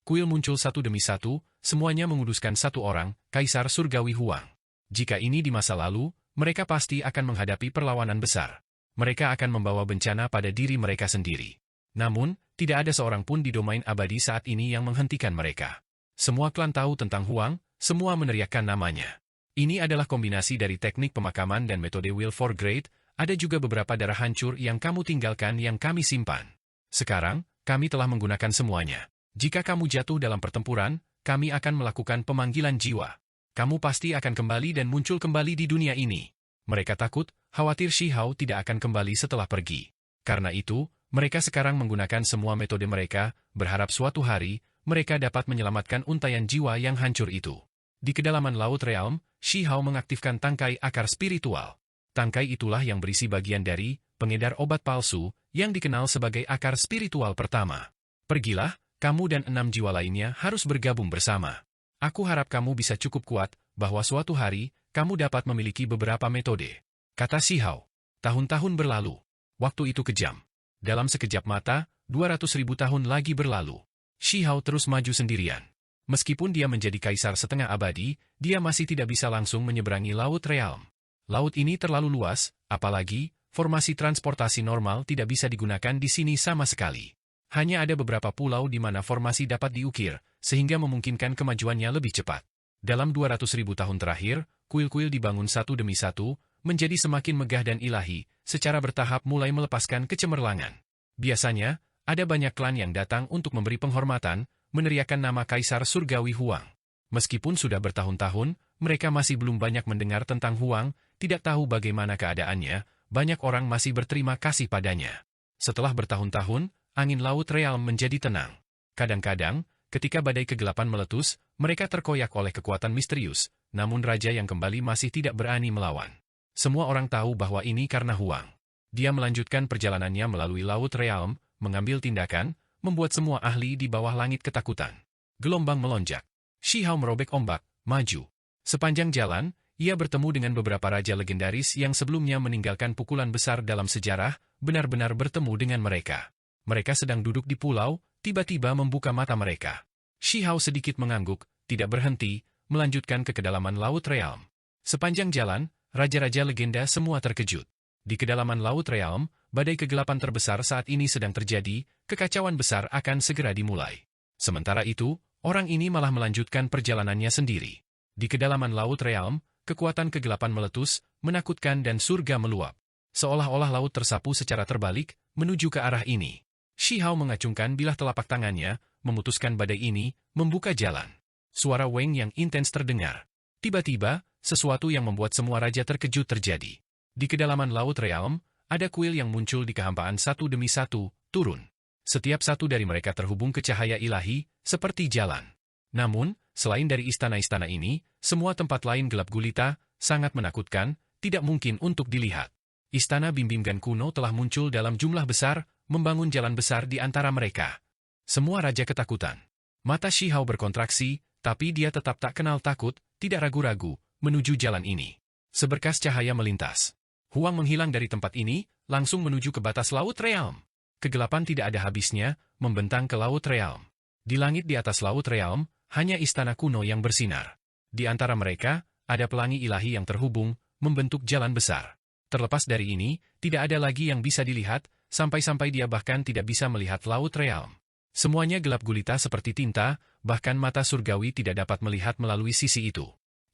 Kuil muncul satu demi satu, semuanya menguduskan satu orang, Kaisar Surgawi Huang. Jika ini di masa lalu, mereka pasti akan menghadapi perlawanan besar. Mereka akan membawa bencana pada diri mereka sendiri. Namun, tidak ada seorang pun di domain abadi saat ini yang menghentikan mereka. Semua klan tahu tentang Huang, semua meneriakkan namanya. Ini adalah kombinasi dari teknik pemakaman dan metode Will for Great, ada juga beberapa darah hancur yang kamu tinggalkan yang kami simpan. Sekarang, kami telah menggunakan semuanya. Jika kamu jatuh dalam pertempuran, kami akan melakukan pemanggilan jiwa. Kamu pasti akan kembali dan muncul kembali di dunia ini. Mereka takut, khawatir Shihao tidak akan kembali setelah pergi. Karena itu, mereka sekarang menggunakan semua metode mereka, berharap suatu hari, mereka dapat menyelamatkan untayan jiwa yang hancur itu. Di kedalaman Laut Realm, Shihao mengaktifkan tangkai akar spiritual. Tangkai itulah yang berisi bagian dari pengedar obat palsu yang dikenal sebagai akar spiritual pertama. "Pergilah, kamu dan 6 jiwa lainnya harus bergabung bersama. Aku harap kamu bisa cukup kuat, bahwa suatu hari, kamu dapat memiliki beberapa metode," kata Shihao. Tahun-tahun berlalu. Waktu itu kejam. Dalam sekejap mata, 200.000 tahun lagi berlalu. Shi Hao terus maju sendirian. Meskipun dia menjadi kaisar setengah abadi, dia masih tidak bisa langsung menyeberangi Laut Realm. Laut ini terlalu luas, apalagi, formasi transportasi normal tidak bisa digunakan di sini sama sekali. Hanya ada beberapa pulau di mana formasi dapat diukir, sehingga memungkinkan kemajuannya lebih cepat. Dalam 200.000 tahun terakhir, kuil-kuil dibangun satu demi satu, menjadi semakin megah dan ilahi, secara bertahap mulai melepaskan kecemerlangan. Biasanya, ada banyak klan yang datang untuk memberi penghormatan, meneriakan nama Kaisar Surgawi Huang. Meskipun sudah bertahun-tahun, mereka masih belum banyak mendengar tentang Huang, tidak tahu bagaimana keadaannya, banyak orang masih berterima kasih padanya. Setelah bertahun-tahun, angin Laut Realm menjadi tenang. Kadang-kadang, ketika badai kegelapan meletus, mereka terkoyak oleh kekuatan misterius, namun raja yang kembali masih tidak berani melawan. Semua orang tahu bahwa ini karena Huang. Dia melanjutkan perjalanannya melalui Laut Realm, mengambil tindakan, membuat semua ahli di bawah langit ketakutan. Gelombang melonjak. Shi Hao merobek ombak, maju. Sepanjang jalan, ia bertemu dengan beberapa raja legendaris yang sebelumnya meninggalkan pukulan besar dalam sejarah, benar-benar bertemu dengan mereka. Mereka sedang duduk di pulau, tiba-tiba membuka mata mereka. Shi Hao sedikit mengangguk, tidak berhenti, melanjutkan ke kedalaman Laut Realm. Sepanjang jalan, raja-raja legenda semua terkejut. Di kedalaman Laut Realm, badai kegelapan terbesar saat ini sedang terjadi, kekacauan besar akan segera dimulai. Sementara itu, orang ini malah melanjutkan perjalanannya sendiri. Di kedalaman Laut Realm, kekuatan kegelapan meletus, menakutkan dan surga meluap. Seolah-olah laut tersapu secara terbalik, menuju ke arah ini. Shi Hao mengacungkan bilah telapak tangannya, memutuskan badai ini, membuka jalan. Suara Weng yang intens terdengar. Tiba-tiba, sesuatu yang membuat semua raja terkejut terjadi. Di kedalaman Laut Realm, ada kuil yang muncul di kehampaan satu demi satu, turun. Setiap satu dari mereka terhubung ke cahaya ilahi, seperti jalan. Namun, selain dari istana-istana ini, semua tempat lain gelap gulita, sangat menakutkan, tidak mungkin untuk dilihat. Istana Bimbingan kuno telah muncul dalam jumlah besar, membangun jalan besar di antara mereka. Semua raja ketakutan. Mata Shi Hao berkontraksi, tapi dia tetap tak kenal takut, tidak ragu-ragu, menuju jalan ini. Seberkas cahaya melintas. Huang menghilang dari tempat ini, langsung menuju ke batas Laut Realm. Kegelapan tidak ada habisnya, membentang ke Laut Realm. Di langit di atas Laut Realm, hanya istana kuno yang bersinar. Di antara mereka, ada pelangi ilahi yang terhubung, membentuk jalan besar. Terlepas dari ini, tidak ada lagi yang bisa dilihat, sampai-sampai dia bahkan tidak bisa melihat Laut Realm. Semuanya gelap gulita seperti tinta, bahkan mata surgawi tidak dapat melihat melalui sisi itu.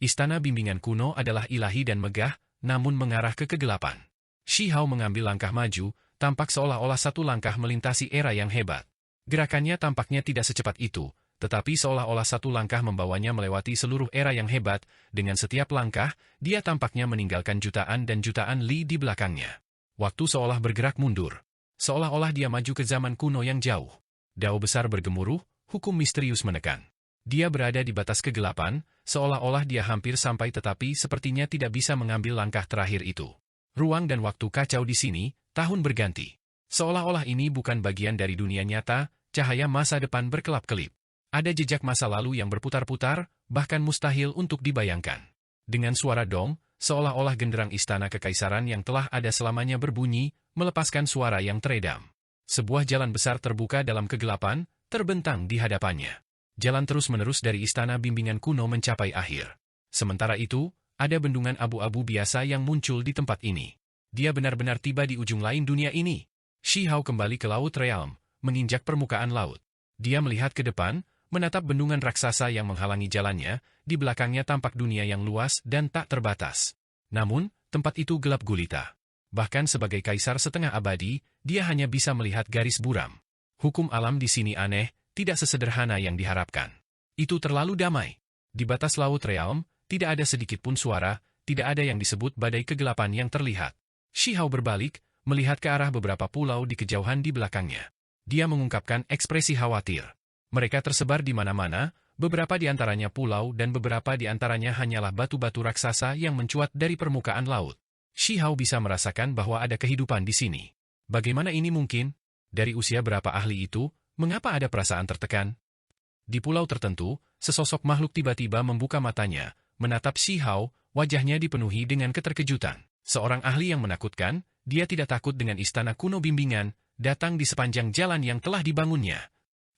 Istana Bimbingan kuno adalah ilahi dan megah, namun mengarah ke kegelapan. Shi Hao mengambil langkah maju, tampak seolah-olah satu langkah melintasi era yang hebat. Gerakannya tampaknya tidak secepat itu, tetapi seolah-olah satu langkah membawanya melewati seluruh era yang hebat, dengan setiap langkah, dia tampaknya meninggalkan jutaan dan jutaan li di belakangnya. Waktu seolah bergerak mundur. Seolah-olah dia maju ke zaman kuno yang jauh. Dao besar bergemuruh, hukum misterius menekan. Dia berada di batas kegelapan, seolah-olah dia hampir sampai tetapi sepertinya tidak bisa mengambil langkah terakhir itu. Ruang dan waktu kacau di sini, tahun berganti. Seolah-olah ini bukan bagian dari dunia nyata, cahaya masa depan berkelap-kelip. Ada jejak masa lalu yang berputar-putar, bahkan mustahil untuk dibayangkan. Dengan suara dong, seolah-olah genderang istana kekaisaran yang telah ada selamanya berbunyi, melepaskan suara yang teredam. Sebuah jalan besar terbuka dalam kegelapan, terbentang di hadapannya. Jalan terus-menerus dari istana Bimbingan kuno mencapai akhir. Sementara itu, ada bendungan abu-abu biasa yang muncul di tempat ini. Dia benar-benar tiba di ujung lain dunia ini. Shi Hao kembali ke Laut Realm, menginjak permukaan laut. Dia melihat ke depan, menatap bendungan raksasa yang menghalangi jalannya, di belakangnya tampak dunia yang luas dan tak terbatas. Namun, tempat itu gelap gulita. Bahkan sebagai kaisar setengah abadi, dia hanya bisa melihat garis buram. Hukum alam di sini aneh, tidak sesederhana yang diharapkan. Itu terlalu damai. Di batas Laut Realm, tidak ada sedikit pun suara, tidak ada yang disebut badai kegelapan yang terlihat. Shi Hao berbalik, melihat ke arah beberapa pulau di kejauhan di belakangnya. Dia mengungkapkan ekspresi khawatir. Mereka tersebar di mana-mana, beberapa di antaranya pulau dan beberapa di antaranya hanyalah batu-batu raksasa yang mencuat dari permukaan laut. Shi Hao bisa merasakan bahwa ada kehidupan di sini. Bagaimana ini mungkin? Dari usia berapa ahli itu, mengapa ada perasaan tertekan? Di pulau tertentu, sesosok makhluk tiba-tiba membuka matanya, menatap Shi Hao, wajahnya dipenuhi dengan keterkejutan. Seorang ahli yang menakutkan, dia tidak takut dengan istana kuno bimbingan, datang di sepanjang jalan yang telah dibangunnya.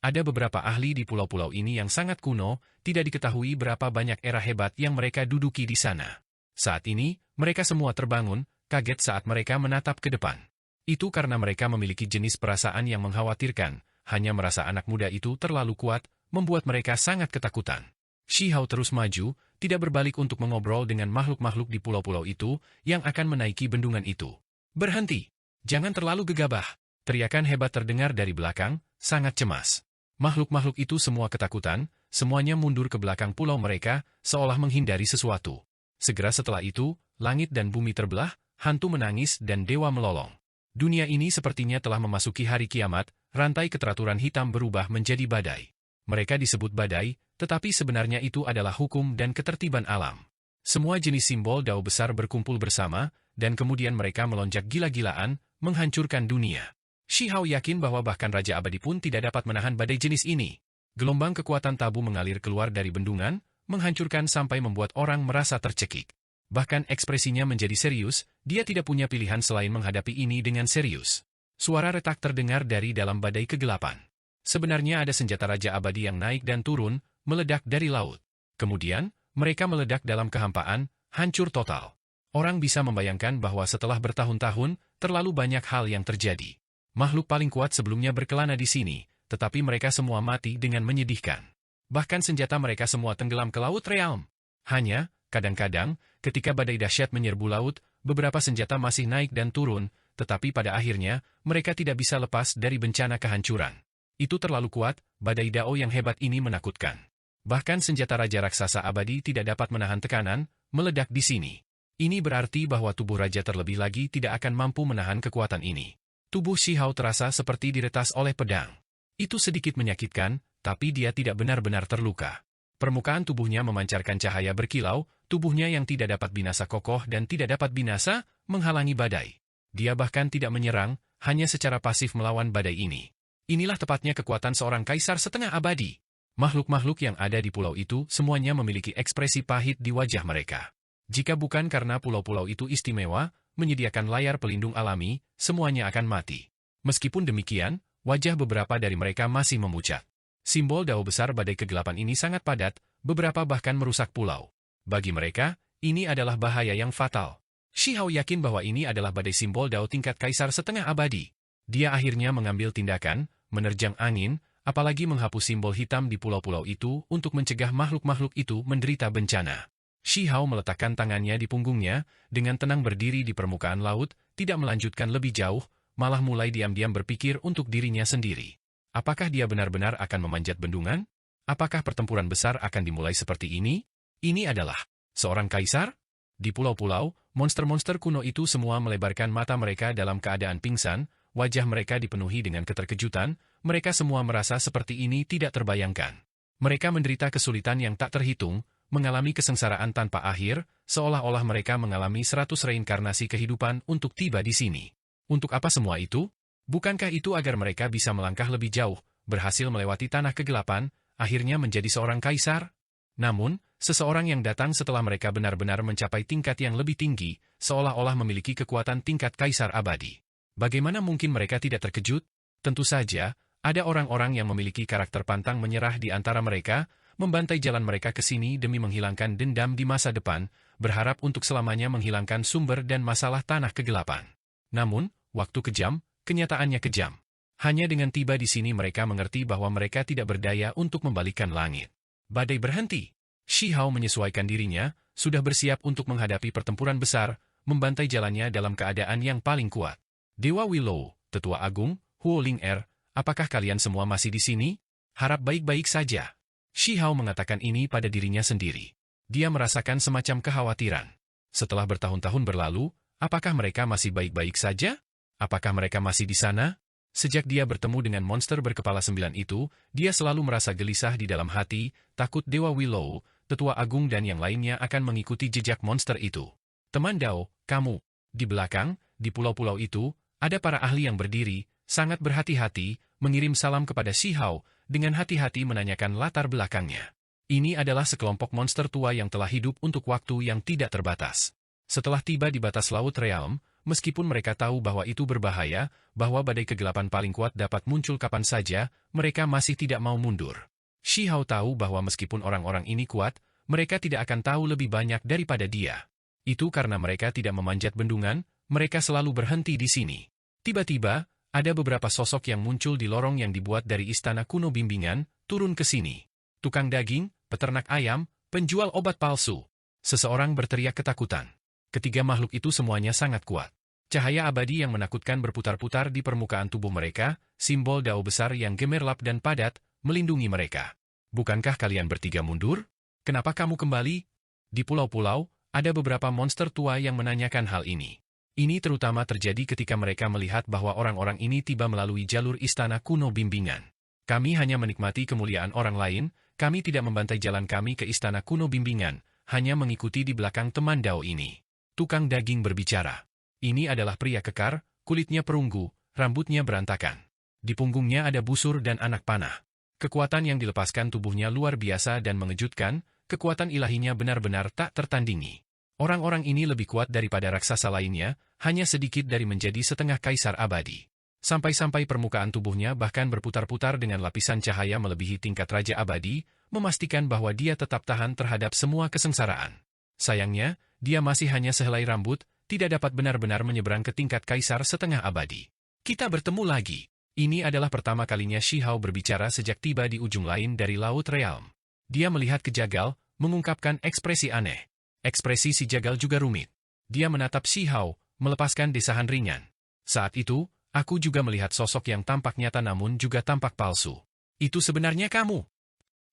Ada beberapa ahli di pulau-pulau ini yang sangat kuno, tidak diketahui berapa banyak era hebat yang mereka duduki di sana. Saat ini, mereka semua terbangun, kaget saat mereka menatap ke depan. Itu karena mereka memiliki jenis perasaan yang mengkhawatirkan, hanya merasa anak muda itu terlalu kuat, membuat mereka sangat ketakutan. Shi Hao terus maju, tidak berbalik untuk mengobrol dengan makhluk-makhluk di pulau-pulau itu yang akan menaiki bendungan itu. Berhenti! Jangan terlalu gegabah! Teriakan hebat terdengar dari belakang, sangat cemas. Makhluk-makhluk itu semua ketakutan, semuanya mundur ke belakang pulau mereka, seolah menghindari sesuatu. Segera setelah itu, langit dan bumi terbelah, hantu menangis dan dewa melolong. Dunia ini sepertinya telah memasuki hari kiamat, rantai keteraturan hitam berubah menjadi badai. Mereka disebut badai, tetapi sebenarnya itu adalah hukum dan ketertiban alam. Semua jenis simbol dao besar berkumpul bersama, dan kemudian mereka melonjak gila-gilaan, menghancurkan dunia. Shi Hao yakin bahwa bahkan Raja Abadi pun tidak dapat menahan badai jenis ini. Gelombang kekuatan tabu mengalir keluar dari bendungan, menghancurkan sampai membuat orang merasa tercekik. Bahkan ekspresinya menjadi serius, dia tidak punya pilihan selain menghadapi ini dengan serius. Suara retak terdengar dari dalam badai kegelapan. Sebenarnya ada senjata Raja Abadi yang naik dan turun, meledak dari laut. Kemudian, mereka meledak dalam kehampaan, hancur total. Orang bisa membayangkan bahwa setelah bertahun-tahun, terlalu banyak hal yang terjadi. Makhluk paling kuat sebelumnya berkelana di sini, tetapi mereka semua mati dengan menyedihkan. Bahkan senjata mereka semua tenggelam ke Laut Realm. Hanya, kadang-kadang, ketika badai dahsyat menyerbu laut, beberapa senjata masih naik dan turun, tetapi pada akhirnya, mereka tidak bisa lepas dari bencana kehancuran. Itu terlalu kuat, badai dao yang hebat ini menakutkan. Bahkan senjata Raja Raksasa Abadi tidak dapat menahan tekanan, meledak di sini. Ini berarti bahwa tubuh Raja terlebih lagi tidak akan mampu menahan kekuatan ini. Tubuh Shi Hao terasa seperti diretas oleh pedang. Itu sedikit menyakitkan, tapi dia tidak benar-benar terluka. Permukaan tubuhnya memancarkan cahaya berkilau, tubuhnya yang tidak dapat binasa kokoh dan tidak dapat binasa, menghalangi badai. Dia bahkan tidak menyerang, hanya secara pasif melawan badai ini. Inilah tepatnya kekuatan seorang kaisar setengah abadi. Makhluk-makhluk yang ada di pulau itu semuanya memiliki ekspresi pahit di wajah mereka. Jika bukan karena pulau-pulau itu istimewa, menyediakan layar pelindung alami, semuanya akan mati. Meskipun demikian, wajah beberapa dari mereka masih memucat. Simbol dao besar badai kegelapan ini sangat padat, beberapa bahkan merusak pulau. Bagi mereka, ini adalah bahaya yang fatal. Shi Hao yakin bahwa ini adalah badai simbol dao tingkat kaisar setengah abadi. Dia akhirnya mengambil tindakan, menerjang angin, apalagi menghapus simbol hitam di pulau-pulau itu untuk mencegah makhluk-makhluk itu menderita bencana. Shi Hao meletakkan tangannya di punggungnya, dengan tenang berdiri di permukaan laut, tidak melanjutkan lebih jauh, malah mulai diam-diam berpikir untuk dirinya sendiri. Apakah dia benar-benar akan memanjat bendungan? Apakah pertempuran besar akan dimulai seperti ini? Ini adalah seorang kaisar? Di pulau-pulau, monster-monster kuno itu semua melebarkan mata mereka dalam keadaan pingsan, wajah mereka dipenuhi dengan keterkejutan, mereka semua merasa seperti ini tidak terbayangkan. Mereka menderita kesulitan yang tak terhitung, mengalami kesengsaraan tanpa akhir, seolah-olah mereka mengalami 100 reinkarnasi kehidupan untuk tiba di sini. Untuk apa semua itu? Bukankah itu agar mereka bisa melangkah lebih jauh, berhasil melewati tanah kegelapan, akhirnya menjadi seorang kaisar? Namun, seseorang yang datang setelah mereka benar-benar mencapai tingkat yang lebih tinggi, seolah-olah memiliki kekuatan tingkat kaisar abadi. Bagaimana mungkin mereka tidak terkejut? Tentu saja, ada orang-orang yang memiliki karakter pantang menyerah di antara mereka, membantai jalan mereka ke sini demi menghilangkan dendam di masa depan, berharap untuk selamanya menghilangkan sumber dan masalah tanah kegelapan. Namun, waktu kejam, kenyataannya kejam. Hanya dengan tiba di sini mereka mengerti bahwa mereka tidak berdaya untuk membalikkan langit. Badai berhenti. Shi Hao menyesuaikan dirinya, sudah bersiap untuk menghadapi pertempuran besar, membantai jalannya dalam keadaan yang paling kuat. Dewa Willow, Tetua Agung, Huo Ling Er, apakah kalian semua masih di sini? Harap baik-baik saja. Shi Hao mengatakan ini pada dirinya sendiri. Dia merasakan semacam kekhawatiran. Setelah bertahun-tahun berlalu, apakah mereka masih baik-baik saja? Apakah mereka masih di sana? Sejak dia bertemu dengan monster berkepala 9 itu, dia selalu merasa gelisah di dalam hati, takut Dewa Willow, Tetua Agung dan yang lainnya akan mengikuti jejak monster itu. Teman Dao, kamu. Di belakang, di pulau-pulau itu, ada para ahli yang berdiri, sangat berhati-hati, mengirim salam kepada Shi Hao, dengan hati-hati menanyakan latar belakangnya. Ini adalah sekelompok monster tua yang telah hidup untuk waktu yang tidak terbatas. Setelah tiba di batas Laut Realm, meskipun mereka tahu bahwa itu berbahaya, bahwa badai kegelapan paling kuat dapat muncul kapan saja, mereka masih tidak mau mundur. Shi Hao tahu bahwa meskipun orang-orang ini kuat, mereka tidak akan tahu lebih banyak daripada dia. Itu karena mereka tidak memanjat bendungan, mereka selalu berhenti di sini. Tiba-tiba, ada beberapa sosok yang muncul di lorong yang dibuat dari istana kuno bimbingan, turun ke sini. Tukang daging, peternak ayam, penjual obat palsu. Seseorang berteriak ketakutan. Ketiga makhluk itu semuanya sangat kuat. Cahaya abadi yang menakutkan berputar-putar di permukaan tubuh mereka, simbol dao besar yang gemerlap dan padat, melindungi mereka. Bukankah kalian bertiga mundur? Kenapa kamu kembali? Di pulau-pulau, ada beberapa monster tua yang menanyakan hal ini. Ini terutama terjadi ketika mereka melihat bahwa orang-orang ini tiba melalui jalur istana kuno bimbingan. Kami hanya menikmati kemuliaan orang lain, kami tidak membantai jalan kami ke istana kuno bimbingan, hanya mengikuti di belakang teman dao ini. Tukang daging berbicara. Ini adalah pria kekar, kulitnya perunggu, rambutnya berantakan. Di punggungnya ada busur dan anak panah. Kekuatan yang dilepaskan tubuhnya luar biasa dan mengejutkan, kekuatan ilahinya benar-benar tak tertandingi. Orang-orang ini lebih kuat daripada raksasa lainnya, hanya sedikit dari menjadi setengah kaisar abadi. Sampai-sampai permukaan tubuhnya bahkan berputar-putar dengan lapisan cahaya melebihi tingkat raja abadi, memastikan bahwa dia tetap tahan terhadap semua kesengsaraan. Sayangnya, dia masih hanya sehelai rambut, tidak dapat benar-benar menyeberang ke tingkat kaisar setengah abadi. Kita bertemu lagi. Ini adalah pertama kalinya Shi Hao berbicara sejak tiba di ujung lain dari Laut Realm. Dia melihat ke Jagal, mengungkapkan ekspresi aneh. Ekspresi si Jagal juga rumit. Dia menatap Shi Hao, melepaskan desahan ringan. Saat itu, aku juga melihat sosok yang tampak nyata namun juga tampak palsu. Itu sebenarnya kamu.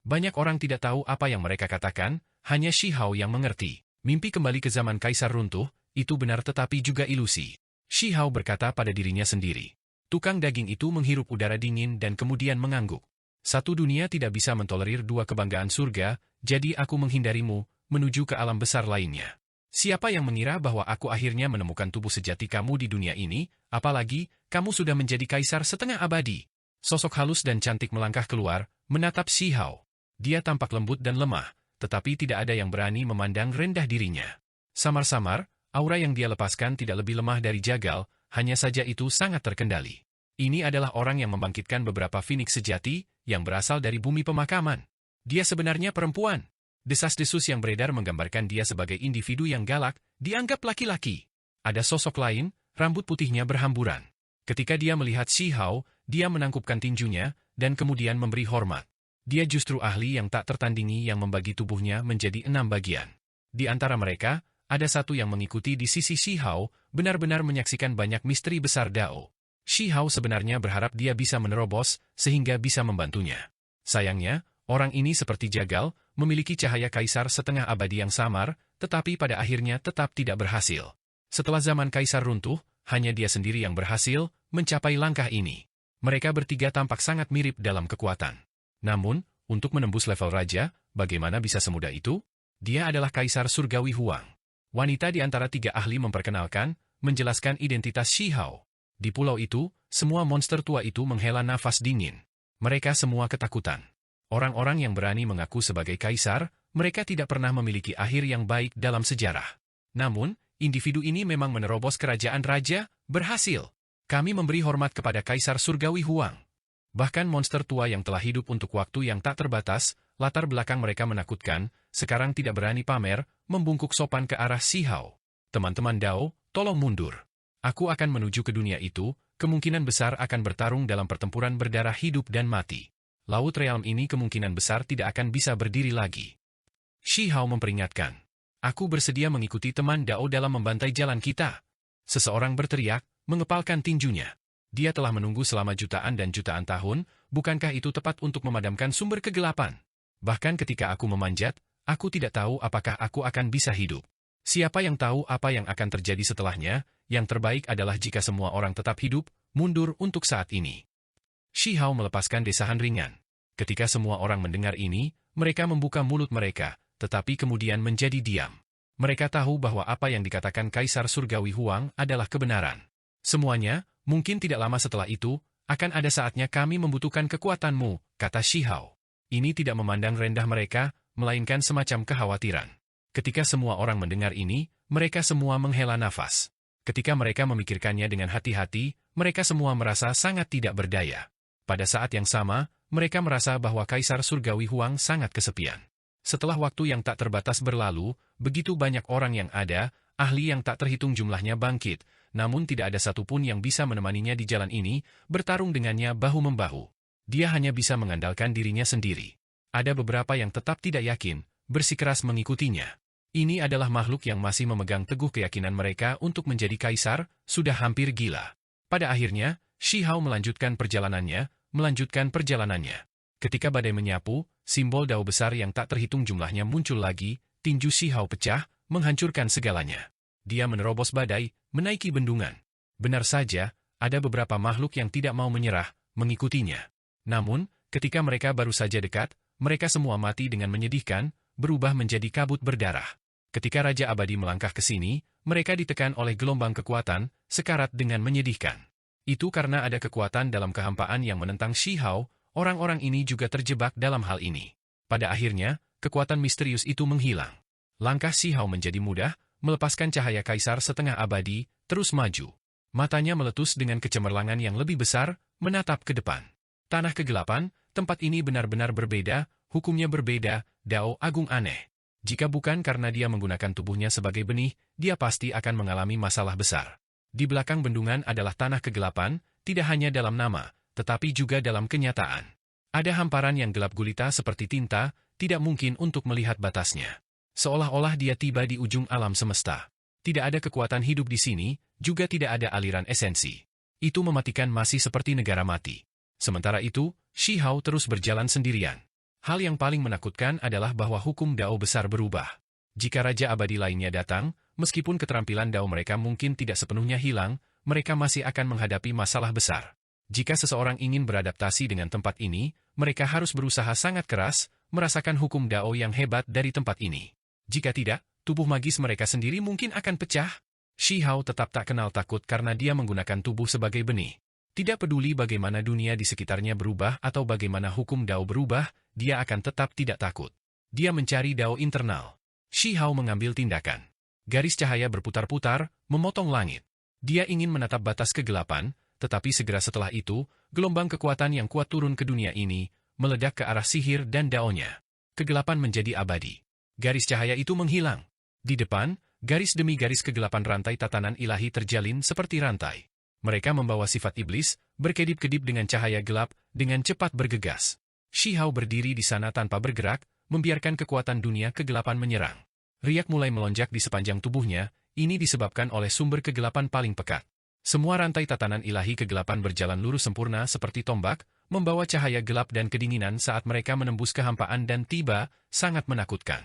Banyak orang tidak tahu apa yang mereka katakan, hanya Shi Hao yang mengerti. Mimpi kembali ke zaman kaisar runtuh, itu benar tetapi juga ilusi. Shi Hao berkata pada dirinya sendiri. Tukang daging itu menghirup udara dingin dan kemudian mengangguk. Satu dunia tidak bisa mentolerir dua kebanggaan surga, jadi aku menghindarimu, menuju ke alam besar lainnya. Siapa yang mengira bahwa aku akhirnya menemukan tubuh sejati kamu di dunia ini, apalagi, kamu sudah menjadi kaisar setengah abadi. Sosok halus dan cantik melangkah keluar, menatap Shi Hao. Dia tampak lembut dan lemah, tetapi tidak ada yang berani memandang rendah dirinya. Samar-samar, aura yang dia lepaskan tidak lebih lemah dari Jagal, hanya saja itu sangat terkendali. Ini adalah orang yang membangkitkan beberapa Phoenix sejati, yang berasal dari bumi pemakaman. Dia sebenarnya perempuan. Desas-desus yang beredar menggambarkan dia sebagai individu yang galak, dianggap laki-laki. Ada sosok lain, rambut putihnya berhamburan. Ketika dia melihat Shi Hao, dia menangkupkan tinjunya, dan kemudian memberi hormat. Dia justru ahli yang tak tertandingi yang membagi tubuhnya menjadi 6 bagian. Di antara mereka, ada satu yang mengikuti di sisi Shi Hao, benar-benar menyaksikan banyak misteri besar Dao. Shi Hao sebenarnya berharap dia bisa menerobos, sehingga bisa membantunya. Sayangnya, orang ini seperti Jagal, memiliki cahaya kaisar setengah abadi yang samar, tetapi pada akhirnya tetap tidak berhasil. Setelah zaman kaisar runtuh, hanya dia sendiri yang berhasil mencapai langkah ini. Mereka bertiga tampak sangat mirip dalam kekuatan. Namun, untuk menembus level raja, bagaimana bisa semudah itu? Dia adalah kaisar surgawi Huang. Wanita di antara tiga ahli memperkenalkan, menjelaskan identitas Shi Hao. Di pulau itu, semua monster tua itu menghela nafas dingin. Mereka semua ketakutan. Orang-orang yang berani mengaku sebagai kaisar, mereka tidak pernah memiliki akhir yang baik dalam sejarah. Namun, individu ini memang menerobos kerajaan raja, berhasil. Kami memberi hormat kepada kaisar surgawi Huang. Bahkan monster tua yang telah hidup untuk waktu yang tak terbatas, latar belakang mereka menakutkan, sekarang tidak berani pamer, membungkuk sopan ke arah Shi Hao. Teman-teman Dao, tolong mundur. Aku akan menuju ke dunia itu, kemungkinan besar akan bertarung dalam pertempuran berdarah hidup dan mati. Laut Realm ini kemungkinan besar tidak akan bisa berdiri lagi. Shi Hao memperingatkan. Aku bersedia mengikuti teman Dao dalam membantai jalan kita. Seseorang berteriak, mengepalkan tinjunya. Dia telah menunggu selama jutaan dan jutaan tahun, bukankah itu tepat untuk memadamkan sumber kegelapan? Bahkan ketika aku memanjat, aku tidak tahu apakah aku akan bisa hidup. Siapa yang tahu apa yang akan terjadi setelahnya, yang terbaik adalah jika semua orang tetap hidup, mundur untuk saat ini. Shi Hao melepaskan desahan ringan. Ketika semua orang mendengar ini, mereka membuka mulut mereka, tetapi kemudian menjadi diam. Mereka tahu bahwa apa yang dikatakan Kaisar Surgawi Huang adalah kebenaran. Semuanya, mungkin tidak lama setelah itu, akan ada saatnya kami membutuhkan kekuatanmu, kata Shi Hao. Ini tidak memandang rendah mereka, melainkan semacam kekhawatiran. Ketika semua orang mendengar ini, mereka semua menghela nafas. Ketika mereka memikirkannya dengan hati-hati, mereka semua merasa sangat tidak berdaya. Pada saat yang sama, mereka merasa bahwa Kaisar Surgawi Huang sangat kesepian. Setelah waktu yang tak terbatas berlalu, begitu banyak orang yang ada, ahli yang tak terhitung jumlahnya bangkit, namun tidak ada satupun yang bisa menemaninya di jalan ini, bertarung dengannya bahu-membahu. Dia hanya bisa mengandalkan dirinya sendiri. Ada beberapa yang tetap tidak yakin, bersikeras mengikutinya. Ini adalah makhluk yang masih memegang teguh keyakinan mereka untuk menjadi kaisar, sudah hampir gila. Pada akhirnya, Shi Hao melanjutkan perjalanannya. Ketika badai menyapu, simbol dao besar yang tak terhitung jumlahnya muncul lagi, tinju Shi Hao pecah, menghancurkan segalanya. Dia menerobos badai, menaiki bendungan. Benar saja, ada beberapa makhluk yang tidak mau menyerah, mengikutinya. Namun, ketika mereka baru saja dekat, mereka semua mati dengan menyedihkan, berubah menjadi kabut berdarah. Ketika Raja Abadi melangkah ke sini, mereka ditekan oleh gelombang kekuatan, sekarat dengan menyedihkan. Itu karena ada kekuatan dalam kehampaan yang menentang Shi Hao, orang-orang ini juga terjebak dalam hal ini. Pada akhirnya, kekuatan misterius itu menghilang. Langkah Shi Hao menjadi mudah, melepaskan cahaya Kaisar Setengah Abadi, terus maju. Matanya meletus dengan kecemerlangan yang lebih besar, menatap ke depan. Tanah kegelapan, tempat ini benar-benar berbeda, hukumnya berbeda, dao agung aneh. Jika bukan karena dia menggunakan tubuhnya sebagai benih, dia pasti akan mengalami masalah besar. Di belakang bendungan adalah tanah kegelapan, tidak hanya dalam nama, tetapi juga dalam kenyataan. Ada hamparan yang gelap gulita seperti tinta, tidak mungkin untuk melihat batasnya. Seolah-olah dia tiba di ujung alam semesta. Tidak ada kekuatan hidup di sini, juga tidak ada aliran esensi. Itu mematikan masih seperti negara mati. Sementara itu, Shi Hao terus berjalan sendirian. Hal yang paling menakutkan adalah bahwa hukum dao besar berubah. Jika Raja Abadi lainnya datang, meskipun keterampilan dao mereka mungkin tidak sepenuhnya hilang, mereka masih akan menghadapi masalah besar. Jika seseorang ingin beradaptasi dengan tempat ini, mereka harus berusaha sangat keras, merasakan hukum dao yang hebat dari tempat ini. Jika tidak, tubuh magis mereka sendiri mungkin akan pecah. Shi Hao tetap tak kenal takut karena dia menggunakan tubuh sebagai benih. Tidak peduli bagaimana dunia di sekitarnya berubah atau bagaimana hukum dao berubah, dia akan tetap tidak takut. Dia mencari dao internal. Shi Hao mengambil tindakan. Garis cahaya berputar-putar, memotong langit. Dia ingin menatap batas kegelapan, tetapi segera setelah itu, gelombang kekuatan yang kuat turun ke dunia ini, meledak ke arah sihir dan daonya. Kegelapan menjadi abadi. Garis cahaya itu menghilang. Di depan, garis demi garis kegelapan rantai tatanan ilahi terjalin seperti rantai. Mereka membawa sifat iblis, berkedip-kedip dengan cahaya gelap, dengan cepat bergegas. Shi Hao berdiri di sana tanpa bergerak, membiarkan kekuatan dunia kegelapan menyerang. Riak mulai melonjak di sepanjang tubuhnya, ini disebabkan oleh sumber kegelapan paling pekat. Semua rantai tatanan ilahi kegelapan berjalan lurus sempurna seperti tombak, membawa cahaya gelap dan kedinginan saat mereka menembus kehampaan dan tiba, sangat menakutkan.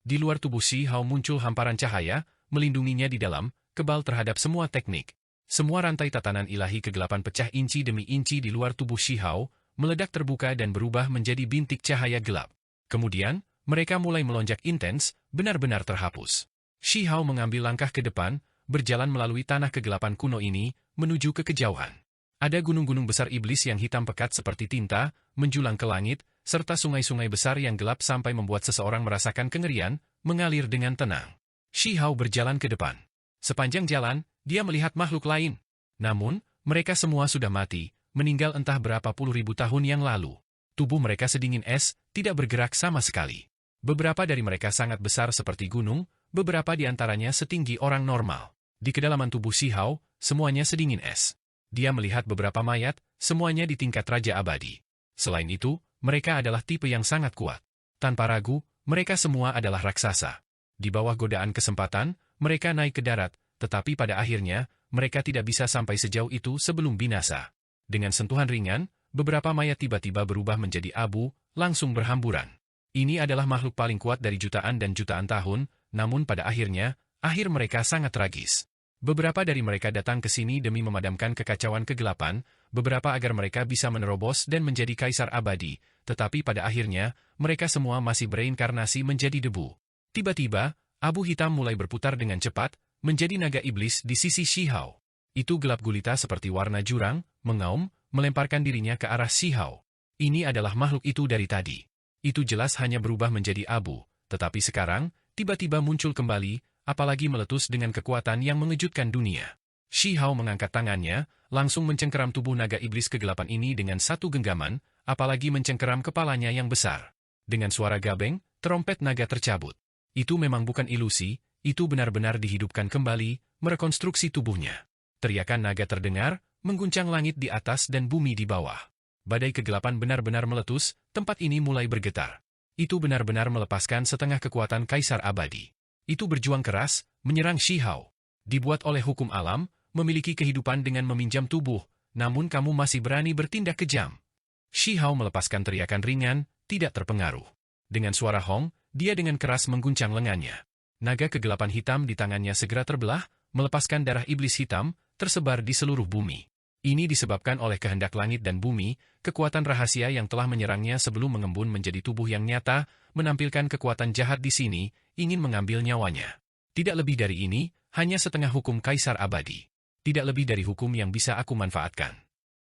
Di luar tubuh Shi Hao muncul hamparan cahaya, melindunginya di dalam, kebal terhadap semua teknik. Semua rantai tatanan ilahi kegelapan pecah inci demi inci di luar tubuh Shi Hao, meledak terbuka dan berubah menjadi bintik cahaya gelap. Kemudian, mereka mulai melonjak intens, benar-benar terhapus. Shi Hao mengambil langkah ke depan, berjalan melalui tanah kegelapan kuno ini, menuju ke kejauhan. Ada gunung-gunung besar iblis yang hitam pekat seperti tinta, menjulang ke langit, serta sungai-sungai besar yang gelap sampai membuat seseorang merasakan kengerian, mengalir dengan tenang. Shi Hao berjalan ke depan. Sepanjang jalan, dia melihat makhluk lain. Namun, mereka semua sudah mati, meninggal entah berapa puluh ribu tahun yang lalu. Tubuh mereka sedingin es, tidak bergerak sama sekali. Beberapa dari mereka sangat besar seperti gunung, beberapa di antaranya setinggi orang normal. Di kedalaman tubuh Shi Hao, semuanya sedingin es. Dia melihat beberapa mayat, semuanya di tingkat Raja Abadi. Selain itu, mereka adalah tipe yang sangat kuat. Tanpa ragu, mereka semua adalah raksasa. Di bawah godaan kesempatan, mereka naik ke darat, tetapi pada akhirnya, mereka tidak bisa sampai sejauh itu sebelum binasa. Dengan sentuhan ringan, beberapa mayat tiba-tiba berubah menjadi abu, langsung berhamburan. Ini adalah makhluk paling kuat dari jutaan dan jutaan tahun, namun pada akhirnya, akhir mereka sangat tragis. Beberapa dari mereka datang ke sini demi memadamkan kekacauan kegelapan, beberapa agar mereka bisa menerobos dan menjadi kaisar abadi, tetapi pada akhirnya, mereka semua masih bereinkarnasi menjadi debu. Tiba-tiba, abu hitam mulai berputar dengan cepat, menjadi naga iblis di sisi Shi Hao. Itu gelap gulita seperti warna jurang, mengaum, melemparkan dirinya ke arah Shi Hao. Ini adalah makhluk itu dari tadi. Itu jelas hanya berubah menjadi abu, tetapi sekarang, tiba-tiba muncul kembali, apalagi meletus dengan kekuatan yang mengejutkan dunia. Shi Hao mengangkat tangannya, langsung mencengkeram tubuh naga iblis kegelapan ini dengan satu genggaman, apalagi mencengkeram kepalanya yang besar. Dengan suara gabeng, terompet naga tercabut. Itu memang bukan ilusi, itu benar-benar dihidupkan kembali, merekonstruksi tubuhnya. Teriakan naga terdengar, mengguncang langit di atas dan bumi di bawah. Badai kegelapan benar-benar meletus, tempat ini mulai bergetar. Itu benar-benar melepaskan setengah kekuatan Kaisar Abadi. Itu berjuang keras, menyerang Shi Hao. Dibuat oleh hukum alam, memiliki kehidupan dengan meminjam tubuh, namun kamu masih berani bertindak kejam. Shi Hao melepaskan teriakan ringan, tidak terpengaruh. Dengan suara hong, dia dengan keras mengguncang lengannya. Naga kegelapan hitam di tangannya segera terbelah, melepaskan darah iblis hitam, tersebar di seluruh bumi. Ini disebabkan oleh kehendak langit dan bumi, kekuatan rahasia yang telah menyerangnya sebelum mengembun menjadi tubuh yang nyata, menampilkan kekuatan jahat di sini, ingin mengambil nyawanya. Tidak lebih dari ini, hanya setengah hukum Kaisar Abadi. Tidak lebih dari hukum yang bisa aku manfaatkan.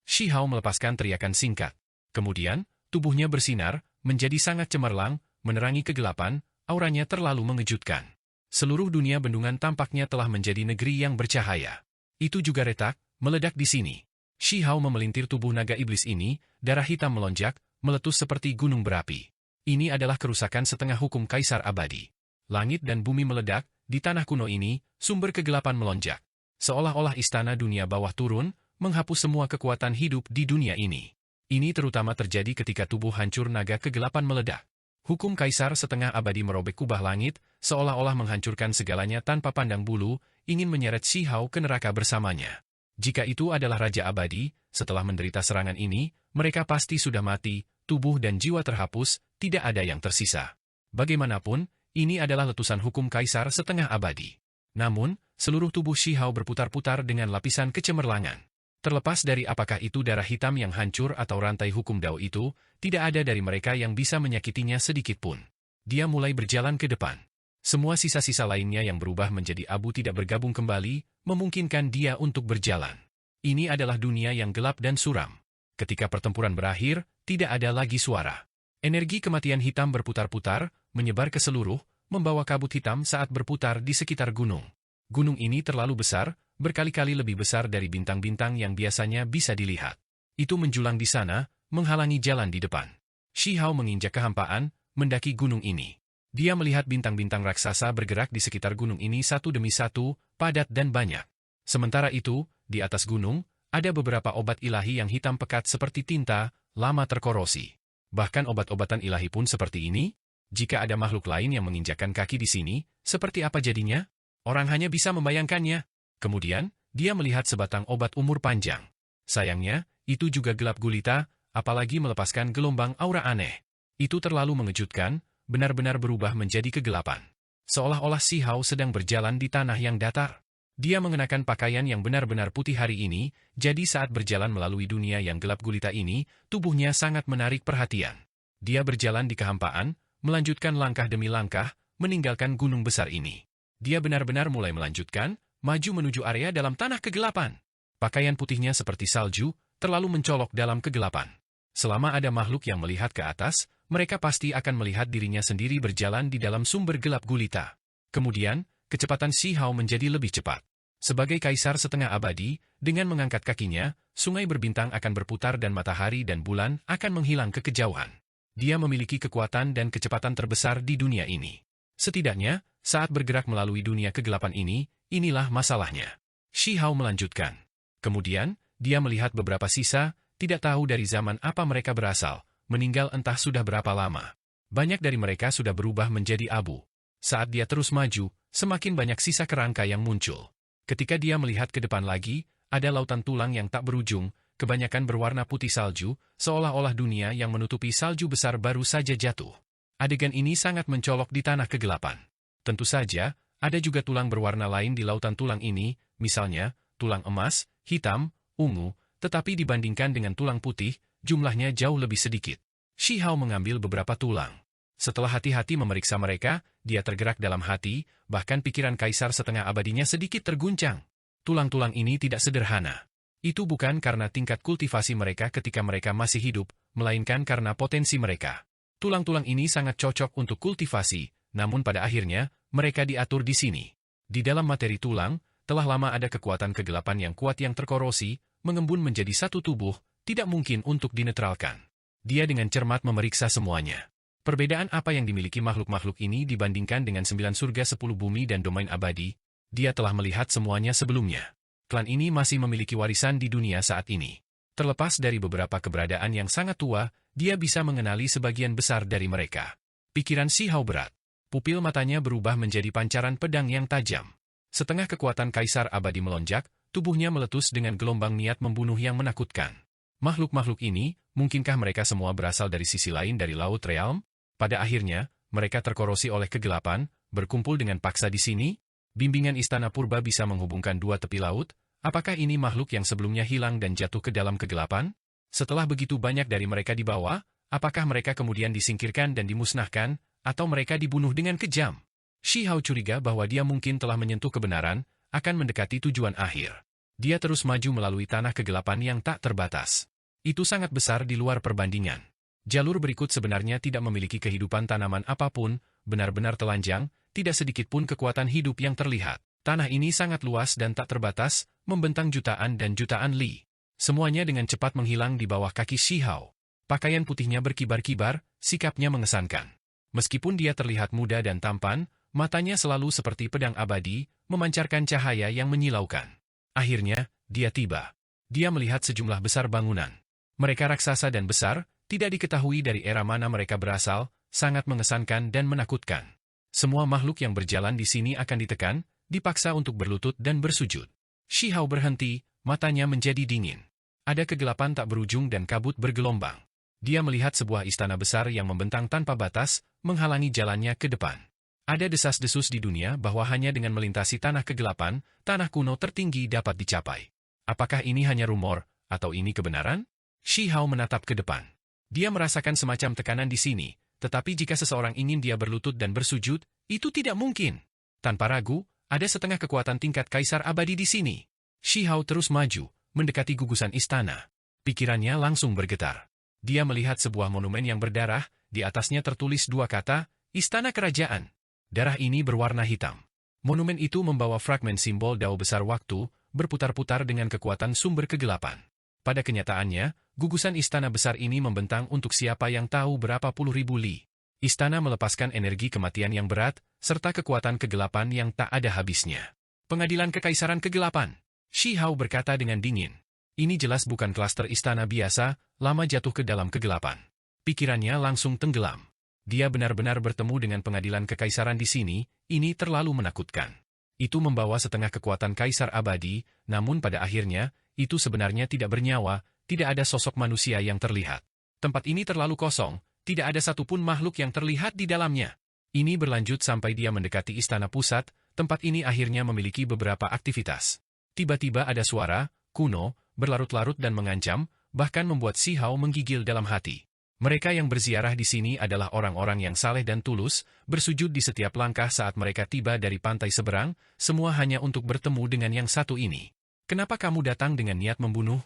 Shi Hao melepaskan teriakan singkat. Kemudian, tubuhnya bersinar, menjadi sangat cemerlang, menerangi kegelapan, auranya terlalu mengejutkan. Seluruh dunia bendungan tampaknya telah menjadi negeri yang bercahaya. Itu juga retak, meledak di sini. Shi Hao memelintir tubuh naga iblis ini, darah hitam melonjak, meletus seperti gunung berapi. Ini adalah kerusakan setengah hukum Kaisar Abadi. Langit dan bumi meledak, di tanah kuno ini, sumber kegelapan melonjak. Seolah-olah istana dunia bawah turun, menghapus semua kekuatan hidup di dunia ini. Ini terutama terjadi ketika tubuh hancur naga kegelapan meledak. Hukum Kaisar setengah abadi merobek kubah langit, seolah-olah menghancurkan segalanya tanpa pandang bulu, ingin menyeret Shi Hao ke neraka bersamanya. Jika itu adalah Raja Abadi, setelah menderita serangan ini, mereka pasti sudah mati, tubuh dan jiwa terhapus, tidak ada yang tersisa. Bagaimanapun, ini adalah letusan hukum Kaisar setengah abadi. Namun, seluruh tubuh Shi Hao berputar-putar dengan lapisan kecemerlangan. Terlepas dari apakah itu darah hitam yang hancur atau rantai hukum Dao itu, tidak ada dari mereka yang bisa menyakitinya sedikit pun. Dia mulai berjalan ke depan. Semua sisa-sisa lainnya yang berubah menjadi abu tidak bergabung kembali, memungkinkan dia untuk berjalan. Ini adalah dunia yang gelap dan suram. Ketika pertempuran berakhir, tidak ada lagi suara. Energi kematian hitam berputar-putar, menyebar ke seluruh, membawa kabut hitam saat berputar di sekitar gunung. Gunung ini terlalu besar, berkali-kali lebih besar dari bintang-bintang yang biasanya bisa dilihat. Itu menjulang di sana, menghalangi jalan di depan. Shi Hao menginjak kehampaan, mendaki gunung ini. Dia melihat bintang-bintang raksasa bergerak di sekitar gunung ini satu demi satu, padat dan banyak. Sementara itu, di atas gunung, ada beberapa obat ilahi yang hitam pekat seperti tinta, lama terkorosi. Bahkan obat-obatan ilahi pun seperti ini. Jika ada makhluk lain yang menginjakkan kaki di sini, seperti apa jadinya? Orang hanya bisa membayangkannya. Kemudian, dia melihat sebatang obat umur panjang. Sayangnya, itu juga gelap gulita, apalagi melepaskan gelombang aura aneh. Itu terlalu mengejutkan, benar-benar berubah menjadi kegelapan. Seolah-olah Shi Hao sedang berjalan di tanah yang datar. Dia mengenakan pakaian yang benar-benar putih hari ini, jadi saat berjalan melalui dunia yang gelap gulita ini, tubuhnya sangat menarik perhatian. Dia berjalan di kehampaan, melanjutkan langkah demi langkah, meninggalkan gunung besar ini. Dia benar-benar mulai melanjutkan, maju menuju area dalam tanah kegelapan. Pakaian putihnya seperti salju, terlalu mencolok dalam kegelapan. Selama ada makhluk yang melihat ke atas, mereka pasti akan melihat dirinya sendiri berjalan di dalam sumber gelap gulita. Kemudian, kecepatan Shi Hao menjadi lebih cepat. Sebagai kaisar setengah abadi, dengan mengangkat kakinya, sungai berbintang akan berputar dan matahari dan bulan akan menghilang ke kejauhan. Dia memiliki kekuatan dan kecepatan terbesar di dunia ini. Setidaknya, saat bergerak melalui dunia kegelapan ini, inilah masalahnya. Shi Hao melanjutkan. Kemudian, dia melihat beberapa sisa, tidak tahu dari zaman apa mereka berasal, meninggal entah sudah berapa lama. Banyak dari mereka sudah berubah menjadi abu. Saat dia terus maju, semakin banyak sisa kerangka yang muncul. Ketika dia melihat ke depan lagi, ada lautan tulang yang tak berujung, kebanyakan berwarna putih salju, seolah-olah dunia yang menutupi salju besar baru saja jatuh. Adegan ini sangat mencolok di tanah kegelapan. Tentu saja, ada juga tulang berwarna lain di lautan tulang ini, misalnya, tulang emas, hitam, ungu, tetapi dibandingkan dengan tulang putih, jumlahnya jauh lebih sedikit. Shi Hao mengambil beberapa tulang. Setelah hati-hati memeriksa mereka, dia tergerak dalam hati, bahkan pikiran kaisar setengah abadinya sedikit terguncang. Tulang-tulang ini tidak sederhana. Itu bukan karena tingkat kultivasi mereka ketika mereka masih hidup, melainkan karena potensi mereka. Tulang-tulang ini sangat cocok untuk kultivasi, namun pada akhirnya, mereka diatur di sini. Di dalam materi tulang, telah lama ada kekuatan kegelapan yang kuat yang terkorosi, mengembun menjadi satu tubuh, tidak mungkin untuk dinetralkan. Dia dengan cermat memeriksa semuanya. Perbedaan apa yang dimiliki makhluk-makhluk ini dibandingkan dengan 9 surga 10 bumi dan domain abadi, dia telah melihat semuanya sebelumnya. Klan ini masih memiliki warisan di dunia saat ini. Terlepas dari beberapa keberadaan yang sangat tua, dia bisa mengenali sebagian besar dari mereka. Pikiran Si Hao berat. Pupil matanya berubah menjadi pancaran pedang yang tajam. Setengah kekuatan Kaisar Abadi melonjak, tubuhnya meletus dengan gelombang niat membunuh yang menakutkan. Makhluk-makhluk ini, mungkinkah mereka semua berasal dari sisi lain dari Laut Realm? Pada akhirnya, mereka terkorosi oleh kegelapan, berkumpul dengan paksa di sini. Bimbingan Istana Purba bisa menghubungkan dua tepi laut. Apakah ini makhluk yang sebelumnya hilang dan jatuh ke dalam kegelapan? Setelah begitu banyak dari mereka dibawa, apakah mereka kemudian disingkirkan dan dimusnahkan, atau mereka dibunuh dengan kejam? Si Hao curiga bahwa dia mungkin telah menyentuh kebenaran, akan mendekati tujuan akhir. Dia terus maju melalui tanah kegelapan yang tak terbatas. Itu sangat besar di luar perbandingan. Jalur berikut sebenarnya tidak memiliki kehidupan tanaman apapun, benar-benar telanjang, tidak sedikit pun kekuatan hidup yang terlihat. Tanah ini sangat luas dan tak terbatas, membentang jutaan dan jutaan li. Semuanya dengan cepat menghilang di bawah kaki Si Hao. Pakaian putihnya berkibar-kibar, sikapnya mengesankan. Meskipun dia terlihat muda dan tampan, matanya selalu seperti pedang abadi, memancarkan cahaya yang menyilaukan. Akhirnya, dia tiba. Dia melihat sejumlah besar bangunan. Mereka raksasa dan besar, tidak diketahui dari era mana mereka berasal, sangat mengesankan dan menakutkan. Semua makhluk yang berjalan di sini akan ditekan, dipaksa untuk berlutut dan bersujud. Si Hao berhenti, matanya menjadi dingin. Ada kegelapan tak berujung dan kabut bergelombang. Dia melihat sebuah istana besar yang membentang tanpa batas, menghalangi jalannya ke depan. Ada desas-desus di dunia bahwa hanya dengan melintasi tanah kegelapan, tanah kuno tertinggi dapat dicapai. Apakah ini hanya rumor, atau ini kebenaran? Si Hao menatap ke depan. Dia merasakan semacam tekanan di sini, tetapi jika seseorang ingin dia berlutut dan bersujud, itu tidak mungkin. Tanpa ragu, ada setengah kekuatan tingkat Kaisar Abadi di sini. Si Hao terus maju, mendekati gugusan istana. Pikirannya langsung bergetar. Dia melihat sebuah monumen yang berdarah, di atasnya tertulis dua kata, Istana Kerajaan. Darah ini berwarna hitam. Monumen itu membawa fragmen simbol dao besar waktu, berputar-putar dengan kekuatan sumber kegelapan. Pada kenyataannya, gugusan istana besar ini membentang untuk siapa yang tahu berapa puluh ribu li. Istana melepaskan energi kematian yang berat, serta kekuatan kegelapan yang tak ada habisnya. Pengadilan Kekaisaran Kegelapan. Si Hao berkata dengan dingin. Ini jelas bukan klaster istana biasa, lama jatuh ke dalam kegelapan. Pikirannya langsung tenggelam. Dia benar-benar bertemu dengan pengadilan kekaisaran di sini, ini terlalu menakutkan. Itu membawa setengah kekuatan Kaisar Abadi, namun pada akhirnya, itu sebenarnya tidak bernyawa, tidak ada sosok manusia yang terlihat. Tempat ini terlalu kosong, tidak ada satupun makhluk yang terlihat di dalamnya. Ini berlanjut sampai dia mendekati istana pusat, tempat ini akhirnya memiliki beberapa aktivitas. Tiba-tiba ada suara, kuno, berlarut-larut dan mengancam, bahkan membuat Si Hao menggigil dalam hati. Mereka yang berziarah di sini adalah orang-orang yang saleh dan tulus, bersujud di setiap langkah saat mereka tiba dari pantai seberang, semua hanya untuk bertemu dengan yang satu ini. Kenapa kamu datang dengan niat membunuh?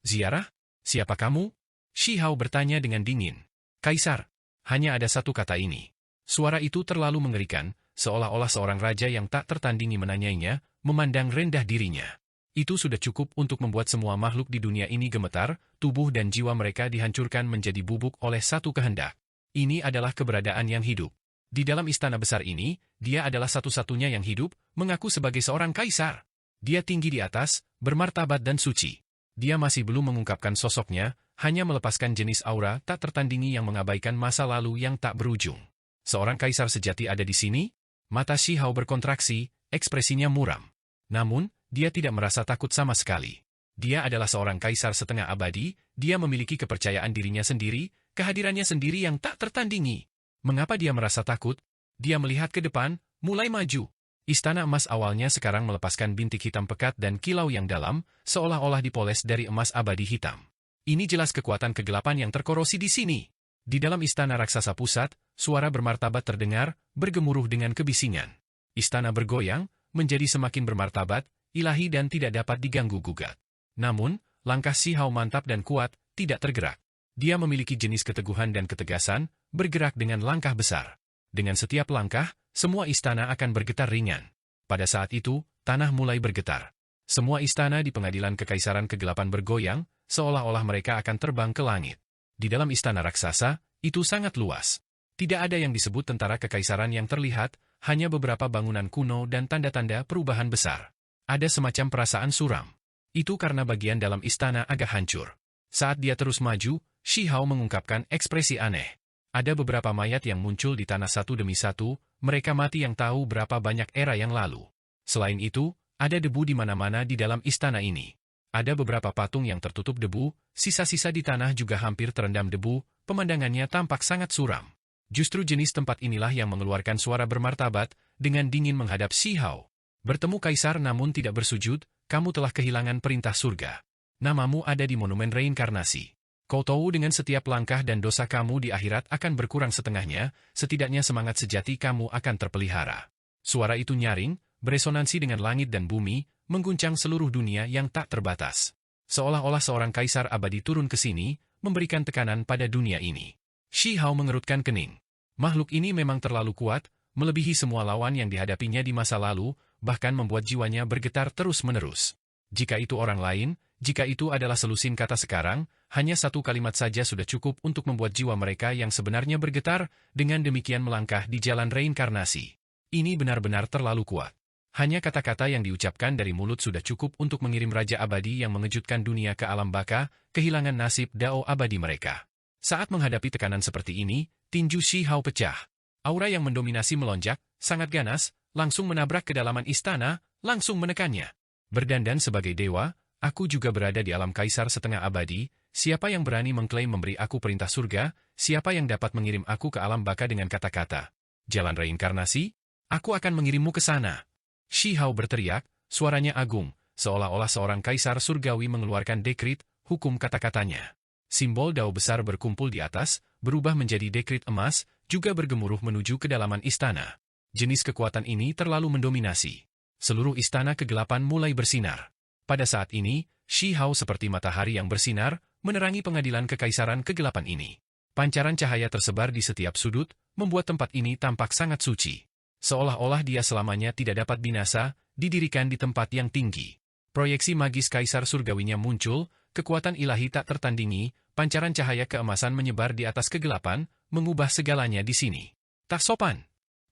Ziarah? Siapa kamu? Si Hao bertanya dengan dingin. Kaisar. Hanya ada satu kata ini. Suara itu terlalu mengerikan, seolah-olah seorang raja yang tak tertandingi menanyainya, memandang rendah dirinya. Itu sudah cukup untuk membuat semua makhluk di dunia ini gemetar, tubuh dan jiwa mereka dihancurkan menjadi bubuk oleh satu kehendak. Ini adalah keberadaan yang hidup. Di dalam istana besar ini, dia adalah satu-satunya yang hidup, mengaku sebagai seorang kaisar. Dia tinggi di atas, bermartabat dan suci. Dia masih belum mengungkapkan sosoknya, hanya melepaskan jenis aura tak tertandingi yang mengabaikan masa lalu yang tak berujung. Seorang kaisar sejati ada di sini? Mata Si Hao berkontraksi, ekspresinya muram. Namun, dia tidak merasa takut sama sekali. Dia adalah seorang kaisar setengah abadi, dia memiliki kepercayaan dirinya sendiri, kehadirannya sendiri yang tak tertandingi. Mengapa dia merasa takut? Dia melihat ke depan, mulai maju. Istana emas awalnya sekarang melepaskan bintik hitam pekat dan kilau yang dalam, seolah-olah dipoles dari emas abadi hitam. Ini jelas kekuatan kegelapan yang terkorosi di sini. Di dalam istana raksasa pusat, suara bermartabat terdengar, bergemuruh dengan kebisingan. Istana bergoyang, menjadi semakin bermartabat, ilahi dan tidak dapat diganggu-gugat. Namun, langkah Si Hao mantap dan kuat, tidak tergerak. Dia memiliki jenis keteguhan dan ketegasan, bergerak dengan langkah besar. Dengan setiap langkah, semua istana akan bergetar ringan. Pada saat itu, tanah mulai bergetar. Semua istana di pengadilan kekaisaran kegelapan bergoyang, seolah-olah mereka akan terbang ke langit. Di dalam istana raksasa, itu sangat luas. Tidak ada yang disebut tentara kekaisaran yang terlihat, hanya beberapa bangunan kuno dan tanda-tanda perubahan besar. Ada semacam perasaan suram. Itu karena bagian dalam istana agak hancur. Saat dia terus maju, Shi Hao mengungkapkan ekspresi aneh. Ada beberapa mayat yang muncul di tanah satu demi satu, mereka mati yang tahu berapa banyak era yang lalu. Selain itu, ada debu di mana-mana di dalam istana ini. Ada beberapa patung yang tertutup debu, sisa-sisa di tanah juga hampir terendam debu, pemandangannya tampak sangat suram. Justru jenis tempat inilah yang mengeluarkan suara bermartabat, dengan dingin menghadap Shi Hao. Bertemu kaisar namun tidak bersujud, kamu telah kehilangan perintah surga. Namamu ada di monumen reinkarnasi. Kau tahu dengan setiap langkah dan dosa kamu di akhirat akan berkurang setengahnya, setidaknya semangat sejati kamu akan terpelihara. Suara itu nyaring, beresonansi dengan langit dan bumi, mengguncang seluruh dunia yang tak terbatas. Seolah-olah seorang kaisar abadi turun ke sini, memberikan tekanan pada dunia ini. Shi Hao mengerutkan kening. Makhluk ini memang terlalu kuat, melebihi semua lawan yang dihadapinya di masa lalu, bahkan membuat jiwanya bergetar terus-menerus. Jika itu orang lain, jika itu adalah selusin kata sekarang, hanya satu kalimat saja sudah cukup untuk membuat jiwa mereka yang sebenarnya bergetar, dengan demikian melangkah di jalan reinkarnasi. Ini benar-benar terlalu kuat. Hanya kata-kata yang diucapkan dari mulut sudah cukup untuk mengirim Raja Abadi yang mengejutkan dunia ke alam baka, kehilangan nasib Dao abadi mereka. Saat menghadapi tekanan seperti ini, tinju Shi Hao pecah. Aura yang mendominasi melonjak, sangat ganas, langsung menabrak kedalaman istana, langsung menekannya. Berdandan sebagai dewa, aku juga berada di alam kaisar setengah abadi, siapa yang berani mengklaim memberi aku perintah surga, siapa yang dapat mengirim aku ke alam baka dengan kata-kata jalan reinkarnasi? Aku akan mengirimmu ke sana. Shi Hao berteriak, suaranya agung, seolah-olah seorang kaisar surgawi mengeluarkan dekrit, hukum kata-katanya. Simbol Dao besar berkumpul di atas, berubah menjadi dekrit emas, juga bergemuruh menuju kedalaman istana. Jenis kekuatan ini terlalu mendominasi. Seluruh istana kegelapan mulai bersinar. Pada saat ini, Shi Hao seperti matahari yang bersinar, menerangi pengadilan kekaisaran kegelapan ini. Pancaran cahaya tersebar di setiap sudut, membuat tempat ini tampak sangat suci. Seolah-olah dia selamanya tidak dapat binasa, didirikan di tempat yang tinggi. Proyeksi magis kaisar surgawinya muncul, kekuatan ilahi tak tertandingi, pancaran cahaya keemasan menyebar di atas kegelapan, mengubah segalanya di sini. Tak sopan.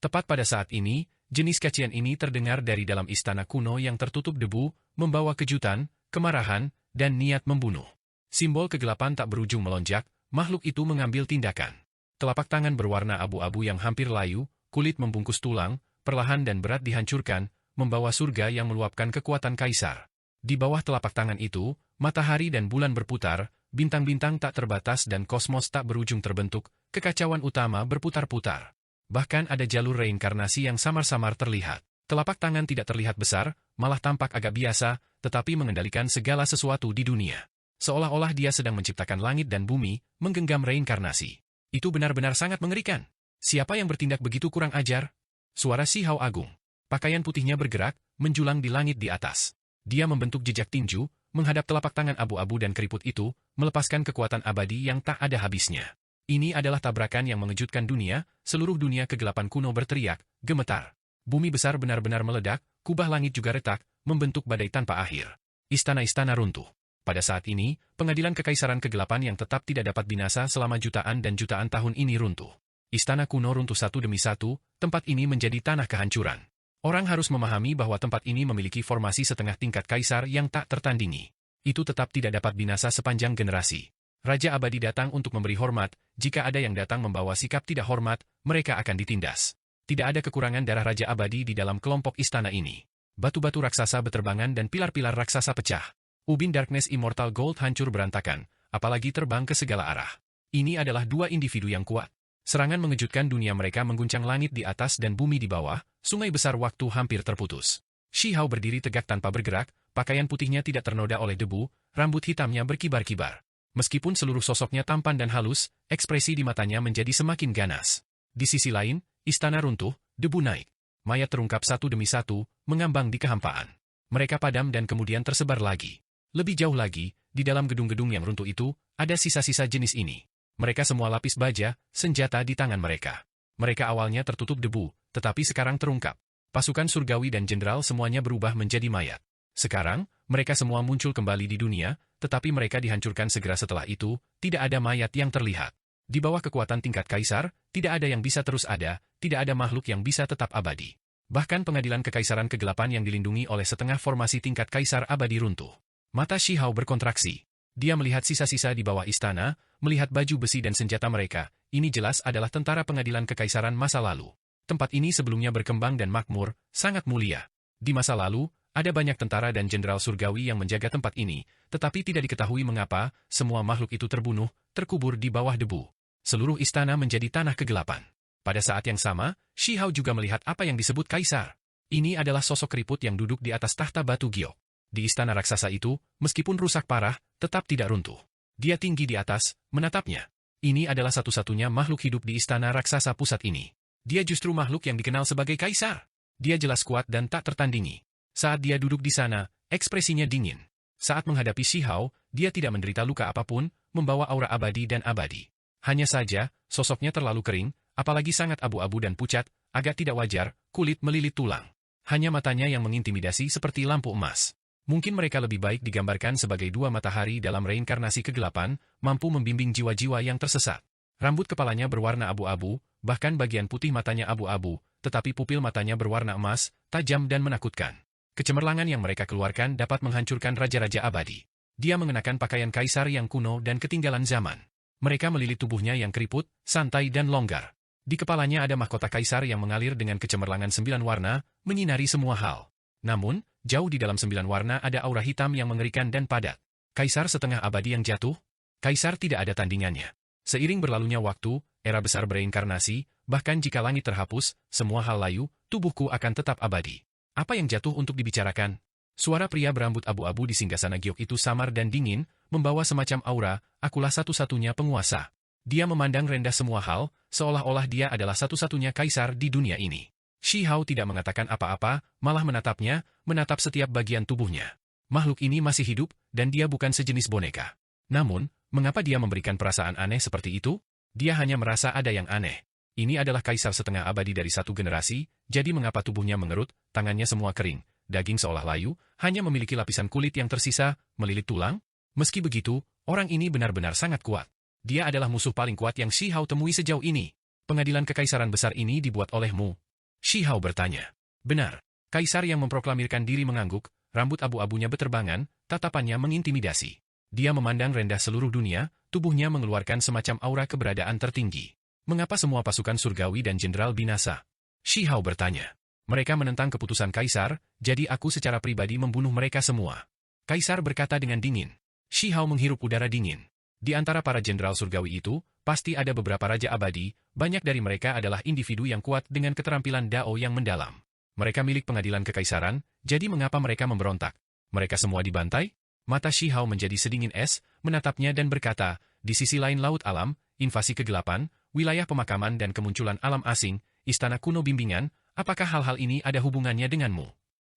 Tepat pada saat ini, jenis cacian ini terdengar dari dalam istana kuno yang tertutup debu, membawa kejutan, kemarahan, dan niat membunuh. Simbol kegelapan tak berujung melonjak, makhluk itu mengambil tindakan. Telapak tangan berwarna abu-abu yang hampir layu, kulit membungkus tulang, perlahan dan berat dihancurkan, membawa surga yang meluapkan kekuatan kaisar. Di bawah telapak tangan itu, matahari dan bulan berputar, bintang-bintang tak terbatas dan kosmos tak berujung terbentuk, kekacauan utama berputar-putar. Bahkan ada jalur reinkarnasi yang samar-samar terlihat. Telapak tangan tidak terlihat besar, malah tampak agak biasa, tetapi mengendalikan segala sesuatu di dunia. Seolah-olah dia sedang menciptakan langit dan bumi, menggenggam reinkarnasi. Itu benar-benar sangat mengerikan. Siapa yang bertindak begitu kurang ajar? Suara Shi Hao agung. Pakaian putihnya bergerak, menjulang di langit di atas. Dia membentuk jejak tinju, menghadap telapak tangan abu-abu dan keriput itu, melepaskan kekuatan abadi yang tak ada habisnya. Ini adalah tabrakan yang mengejutkan dunia, seluruh dunia kegelapan kuno berteriak, gemetar. Bumi besar benar-benar meledak, kubah langit juga retak, membentuk badai tanpa akhir. Istana-istana runtuh. Pada saat ini, pengadilan kekaisaran kegelapan yang tetap tidak dapat binasa selama jutaan dan jutaan tahun ini runtuh. Istana kuno runtuh satu demi satu, tempat ini menjadi tanah kehancuran. Orang harus memahami bahwa tempat ini memiliki formasi setengah tingkat kaisar yang tak tertandingi. Itu tetap tidak dapat binasa sepanjang generasi. Raja Abadi datang untuk memberi hormat, jika ada yang datang membawa sikap tidak hormat, mereka akan ditindas. Tidak ada kekurangan darah Raja Abadi di dalam kelompok istana ini. Batu-batu raksasa beterbangan dan pilar-pilar raksasa pecah. Ubin Darkness Immortal Gold hancur berantakan, apalagi terbang ke segala arah. Ini adalah dua individu yang kuat. Serangan mengejutkan dunia mereka mengguncang langit di atas dan bumi di bawah, sungai besar waktu hampir terputus. Shi Hao berdiri tegak tanpa bergerak, pakaian putihnya tidak ternoda oleh debu, rambut hitamnya berkibar-kibar. Meskipun seluruh sosoknya tampan dan halus, ekspresi di matanya menjadi semakin ganas. Di sisi lain, istana runtuh, debu naik. Mayat terungkap satu demi satu, mengambang di kehampaan. Mereka padam dan kemudian tersebar lagi. Lebih jauh lagi, di dalam gedung-gedung yang runtuh itu, ada sisa-sisa jenis ini. Mereka semua lapis baja, senjata di tangan mereka. Mereka awalnya tertutup debu, tetapi sekarang terungkap. Pasukan surgawi dan jenderal semuanya berubah menjadi mayat. Sekarang, mereka semua muncul kembali di dunia, tetapi mereka dihancurkan segera setelah itu, tidak ada mayat yang terlihat. Di bawah kekuatan tingkat kaisar, tidak ada yang bisa terus ada, tidak ada makhluk yang bisa tetap abadi. Bahkan pengadilan kekaisaran kegelapan yang dilindungi oleh setengah formasi tingkat kaisar abadi runtuh. Mata Shi Hao berkontraksi. Dia melihat sisa-sisa di bawah istana, melihat baju besi dan senjata mereka. Ini jelas adalah tentara pengadilan kekaisaran masa lalu. Tempat ini sebelumnya berkembang dan makmur, sangat mulia. Di masa lalu, ada banyak tentara dan jenderal surgawi yang menjaga tempat ini, tetapi tidak diketahui mengapa semua makhluk itu terbunuh, terkubur di bawah debu. Seluruh istana menjadi tanah kegelapan. Pada saat yang sama, Shi Hao juga melihat apa yang disebut kaisar. Ini adalah sosok keriput yang duduk di atas tahta batu giok. Di istana raksasa itu, meskipun rusak parah, tetap tidak runtuh. Dia tinggi di atas, menatapnya. Ini adalah satu-satunya makhluk hidup di istana raksasa pusat ini. Dia justru makhluk yang dikenal sebagai kaisar. Dia jelas kuat dan tak tertandingi. Saat dia duduk di sana, ekspresinya dingin. Saat menghadapi Shi Hao, dia tidak menderita luka apapun, membawa aura abadi dan abadi. Hanya saja, sosoknya terlalu kering, apalagi sangat abu-abu dan pucat, agak tidak wajar, kulit melilit tulang. Hanya matanya yang mengintimidasi seperti lampu emas. Mungkin mereka lebih baik digambarkan sebagai dua matahari dalam reinkarnasi kegelapan, mampu membimbing jiwa-jiwa yang tersesat. Rambut kepalanya berwarna abu-abu, bahkan bagian putih matanya abu-abu, tetapi pupil matanya berwarna emas, tajam dan menakutkan. Kecemerlangan yang mereka keluarkan dapat menghancurkan raja-raja abadi. Dia mengenakan pakaian kaisar yang kuno dan ketinggalan zaman. Mereka melilit tubuhnya yang keriput, santai dan longgar. Di kepalanya ada mahkota kaisar yang mengalir dengan kecemerlangan 9 warna, menyinari semua hal. Namun, jauh di dalam 9 warna ada aura hitam yang mengerikan dan padat. Kaisar setengah abadi yang jatuh? Kaisar tidak ada tandingannya. Seiring berlalunya waktu, era besar bereinkarnasi, bahkan jika langit terhapus, semua hal layu, tubuhku akan tetap abadi. Apa yang jatuh untuk dibicarakan? Suara pria berambut abu-abu di singgasana giok itu samar dan dingin, membawa semacam aura, akulah satu-satunya penguasa. Dia memandang rendah semua hal, seolah-olah dia adalah satu-satunya kaisar di dunia ini. Shi Hao tidak mengatakan apa-apa, malah menatapnya, menatap setiap bagian tubuhnya. Makhluk ini masih hidup, dan dia bukan sejenis boneka. Namun, mengapa dia memberikan perasaan aneh seperti itu? Dia hanya merasa ada yang aneh. Ini adalah kaisar setengah abadi dari satu generasi, jadi mengapa tubuhnya mengerut, tangannya semua kering, daging seolah layu, hanya memiliki lapisan kulit yang tersisa, melilit tulang? Meski begitu, orang ini benar-benar sangat kuat. Dia adalah musuh paling kuat yang Shi Hao temui sejauh ini. Pengadilan kekaisaran besar ini dibuat olehmu. Shi Hao bertanya. Benar. Kaisar yang memproklamirkan diri mengangguk, rambut abu-abunya beterbangan, tatapannya mengintimidasi. Dia memandang rendah seluruh dunia, tubuhnya mengeluarkan semacam aura keberadaan tertinggi. Mengapa semua pasukan surgawi dan jenderal binasa? Shi Hao bertanya. Mereka menentang keputusan kaisar, jadi aku secara pribadi membunuh mereka semua. Kaisar berkata dengan dingin. Shi Hao menghirup udara dingin. Di antara para jenderal surgawi itu, pasti ada beberapa raja abadi, banyak dari mereka adalah individu yang kuat dengan keterampilan Dao yang mendalam. Mereka milik pengadilan kekaisaran, jadi mengapa mereka memberontak? Mereka semua dibantai? Mata Shi Hao menjadi sedingin es, menatapnya dan berkata, di sisi lain laut alam, invasi kegelapan, wilayah pemakaman dan kemunculan alam asing, istana kuno bimbingan, apakah hal-hal ini ada hubungannya denganmu?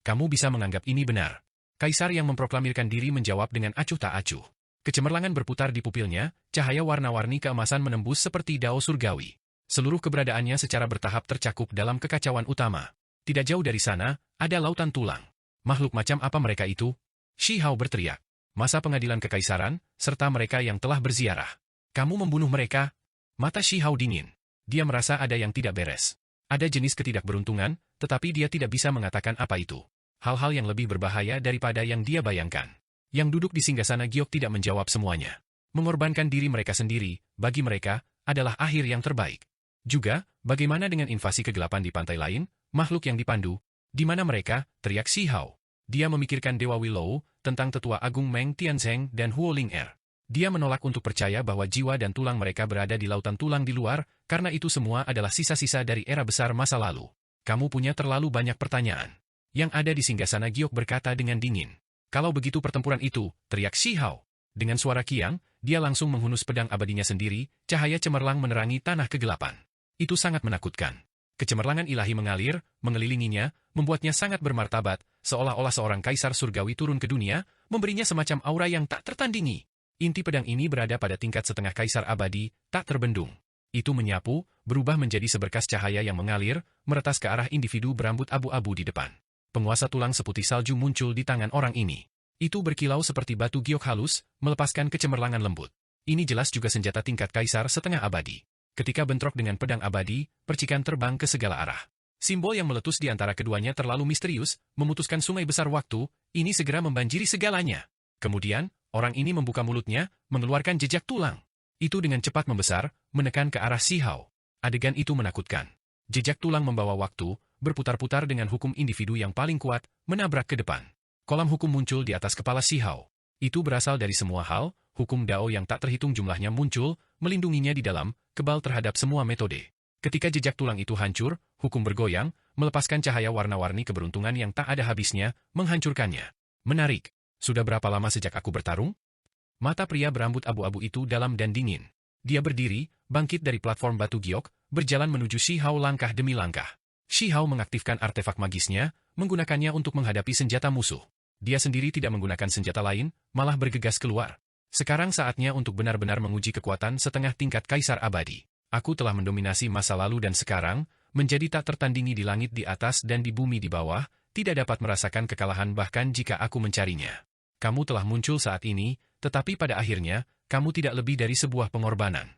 Kamu bisa menganggap ini benar. Kaisar yang memproklamirkan diri menjawab dengan acuh tak acuh. Kecemerlangan berputar di pupilnya, cahaya warna-warni keemasan menembus seperti dao surgawi. Seluruh keberadaannya secara bertahap tercakup dalam kekacauan utama. Tidak jauh dari sana, ada lautan tulang. Makhluk macam apa mereka itu? Shi Hao berteriak. Masa pengadilan kekaisaran, serta mereka yang telah berziarah. Kamu membunuh mereka? Mata Shi Hao dingin. Dia merasa ada yang tidak beres. Ada jenis ketidakberuntungan, tetapi dia tidak bisa mengatakan apa itu. Hal-hal yang lebih berbahaya daripada yang dia bayangkan. Yang duduk di singgasana giok tidak menjawab semuanya. Mengorbankan diri mereka sendiri, bagi mereka, adalah akhir yang terbaik. Juga, bagaimana dengan invasi kegelapan di pantai lain, makhluk yang dipandu? Di mana mereka? Teriak Shi Hao. Dia memikirkan Dewa Willow, tentang tetua agung Meng Tianzeng dan Huo Ling Er. Dia menolak untuk percaya bahwa jiwa dan tulang mereka berada di lautan tulang di luar, karena itu semua adalah sisa-sisa dari era besar masa lalu. Kamu punya terlalu banyak pertanyaan. Yang ada di singgasana giok berkata dengan dingin. Kalau begitu pertempuran itu, teriak Shi Hao. Dengan suara kiang, dia langsung menghunus pedang abadinya sendiri, cahaya cemerlang menerangi tanah kegelapan. Itu sangat menakutkan. Kecemerlangan ilahi mengalir, mengelilinginya, membuatnya sangat bermartabat, seolah-olah seorang kaisar surgawi turun ke dunia, memberinya semacam aura yang tak tertandingi. Inti pedang ini berada pada tingkat setengah kaisar abadi, tak terbendung. Itu menyapu, berubah menjadi seberkas cahaya yang mengalir, meretas ke arah individu berambut abu-abu di depan. Penguasa tulang seputih salju muncul di tangan orang ini. Itu berkilau seperti batu giok halus, melepaskan kecemerlangan lembut. Ini jelas juga senjata tingkat kaisar setengah abadi. Ketika bentrok dengan pedang abadi, percikan terbang ke segala arah. Simbol yang meletus di antara keduanya terlalu misterius, memutuskan sungai besar waktu, ini segera membanjiri segalanya. Kemudian, orang ini membuka mulutnya, mengeluarkan jejak tulang. Itu dengan cepat membesar, menekan ke arah Si Hao. Adegan itu menakutkan. Jejak tulang membawa waktu, berputar-putar dengan hukum individu yang paling kuat, menabrak ke depan. Kolam hukum muncul di atas kepala Si Hao. Itu berasal dari semua hal, hukum Dao yang tak terhitung jumlahnya muncul, melindunginya di dalam, kebal terhadap semua metode. Ketika jejak tulang itu hancur, hukum bergoyang, melepaskan cahaya warna-warni keberuntungan yang tak ada habisnya, menghancurkannya. Menarik. Sudah berapa lama sejak aku bertarung? Mata pria berambut abu-abu itu dalam dan dingin. Dia berdiri, bangkit dari platform batu giok, berjalan menuju Si Hao langkah demi langkah. Si Hao mengaktifkan artefak magisnya, menggunakannya untuk menghadapi senjata musuh. Dia sendiri tidak menggunakan senjata lain, malah bergegas keluar. Sekarang saatnya untuk benar-benar menguji kekuatan setengah tingkat kaisar abadi. Aku telah mendominasi masa lalu dan sekarang, menjadi tak tertandingi di langit di atas dan di bumi di bawah, tidak dapat merasakan kekalahan bahkan jika aku mencarinya. Kamu telah muncul saat ini, tetapi pada akhirnya, kamu tidak lebih dari sebuah pengorbanan.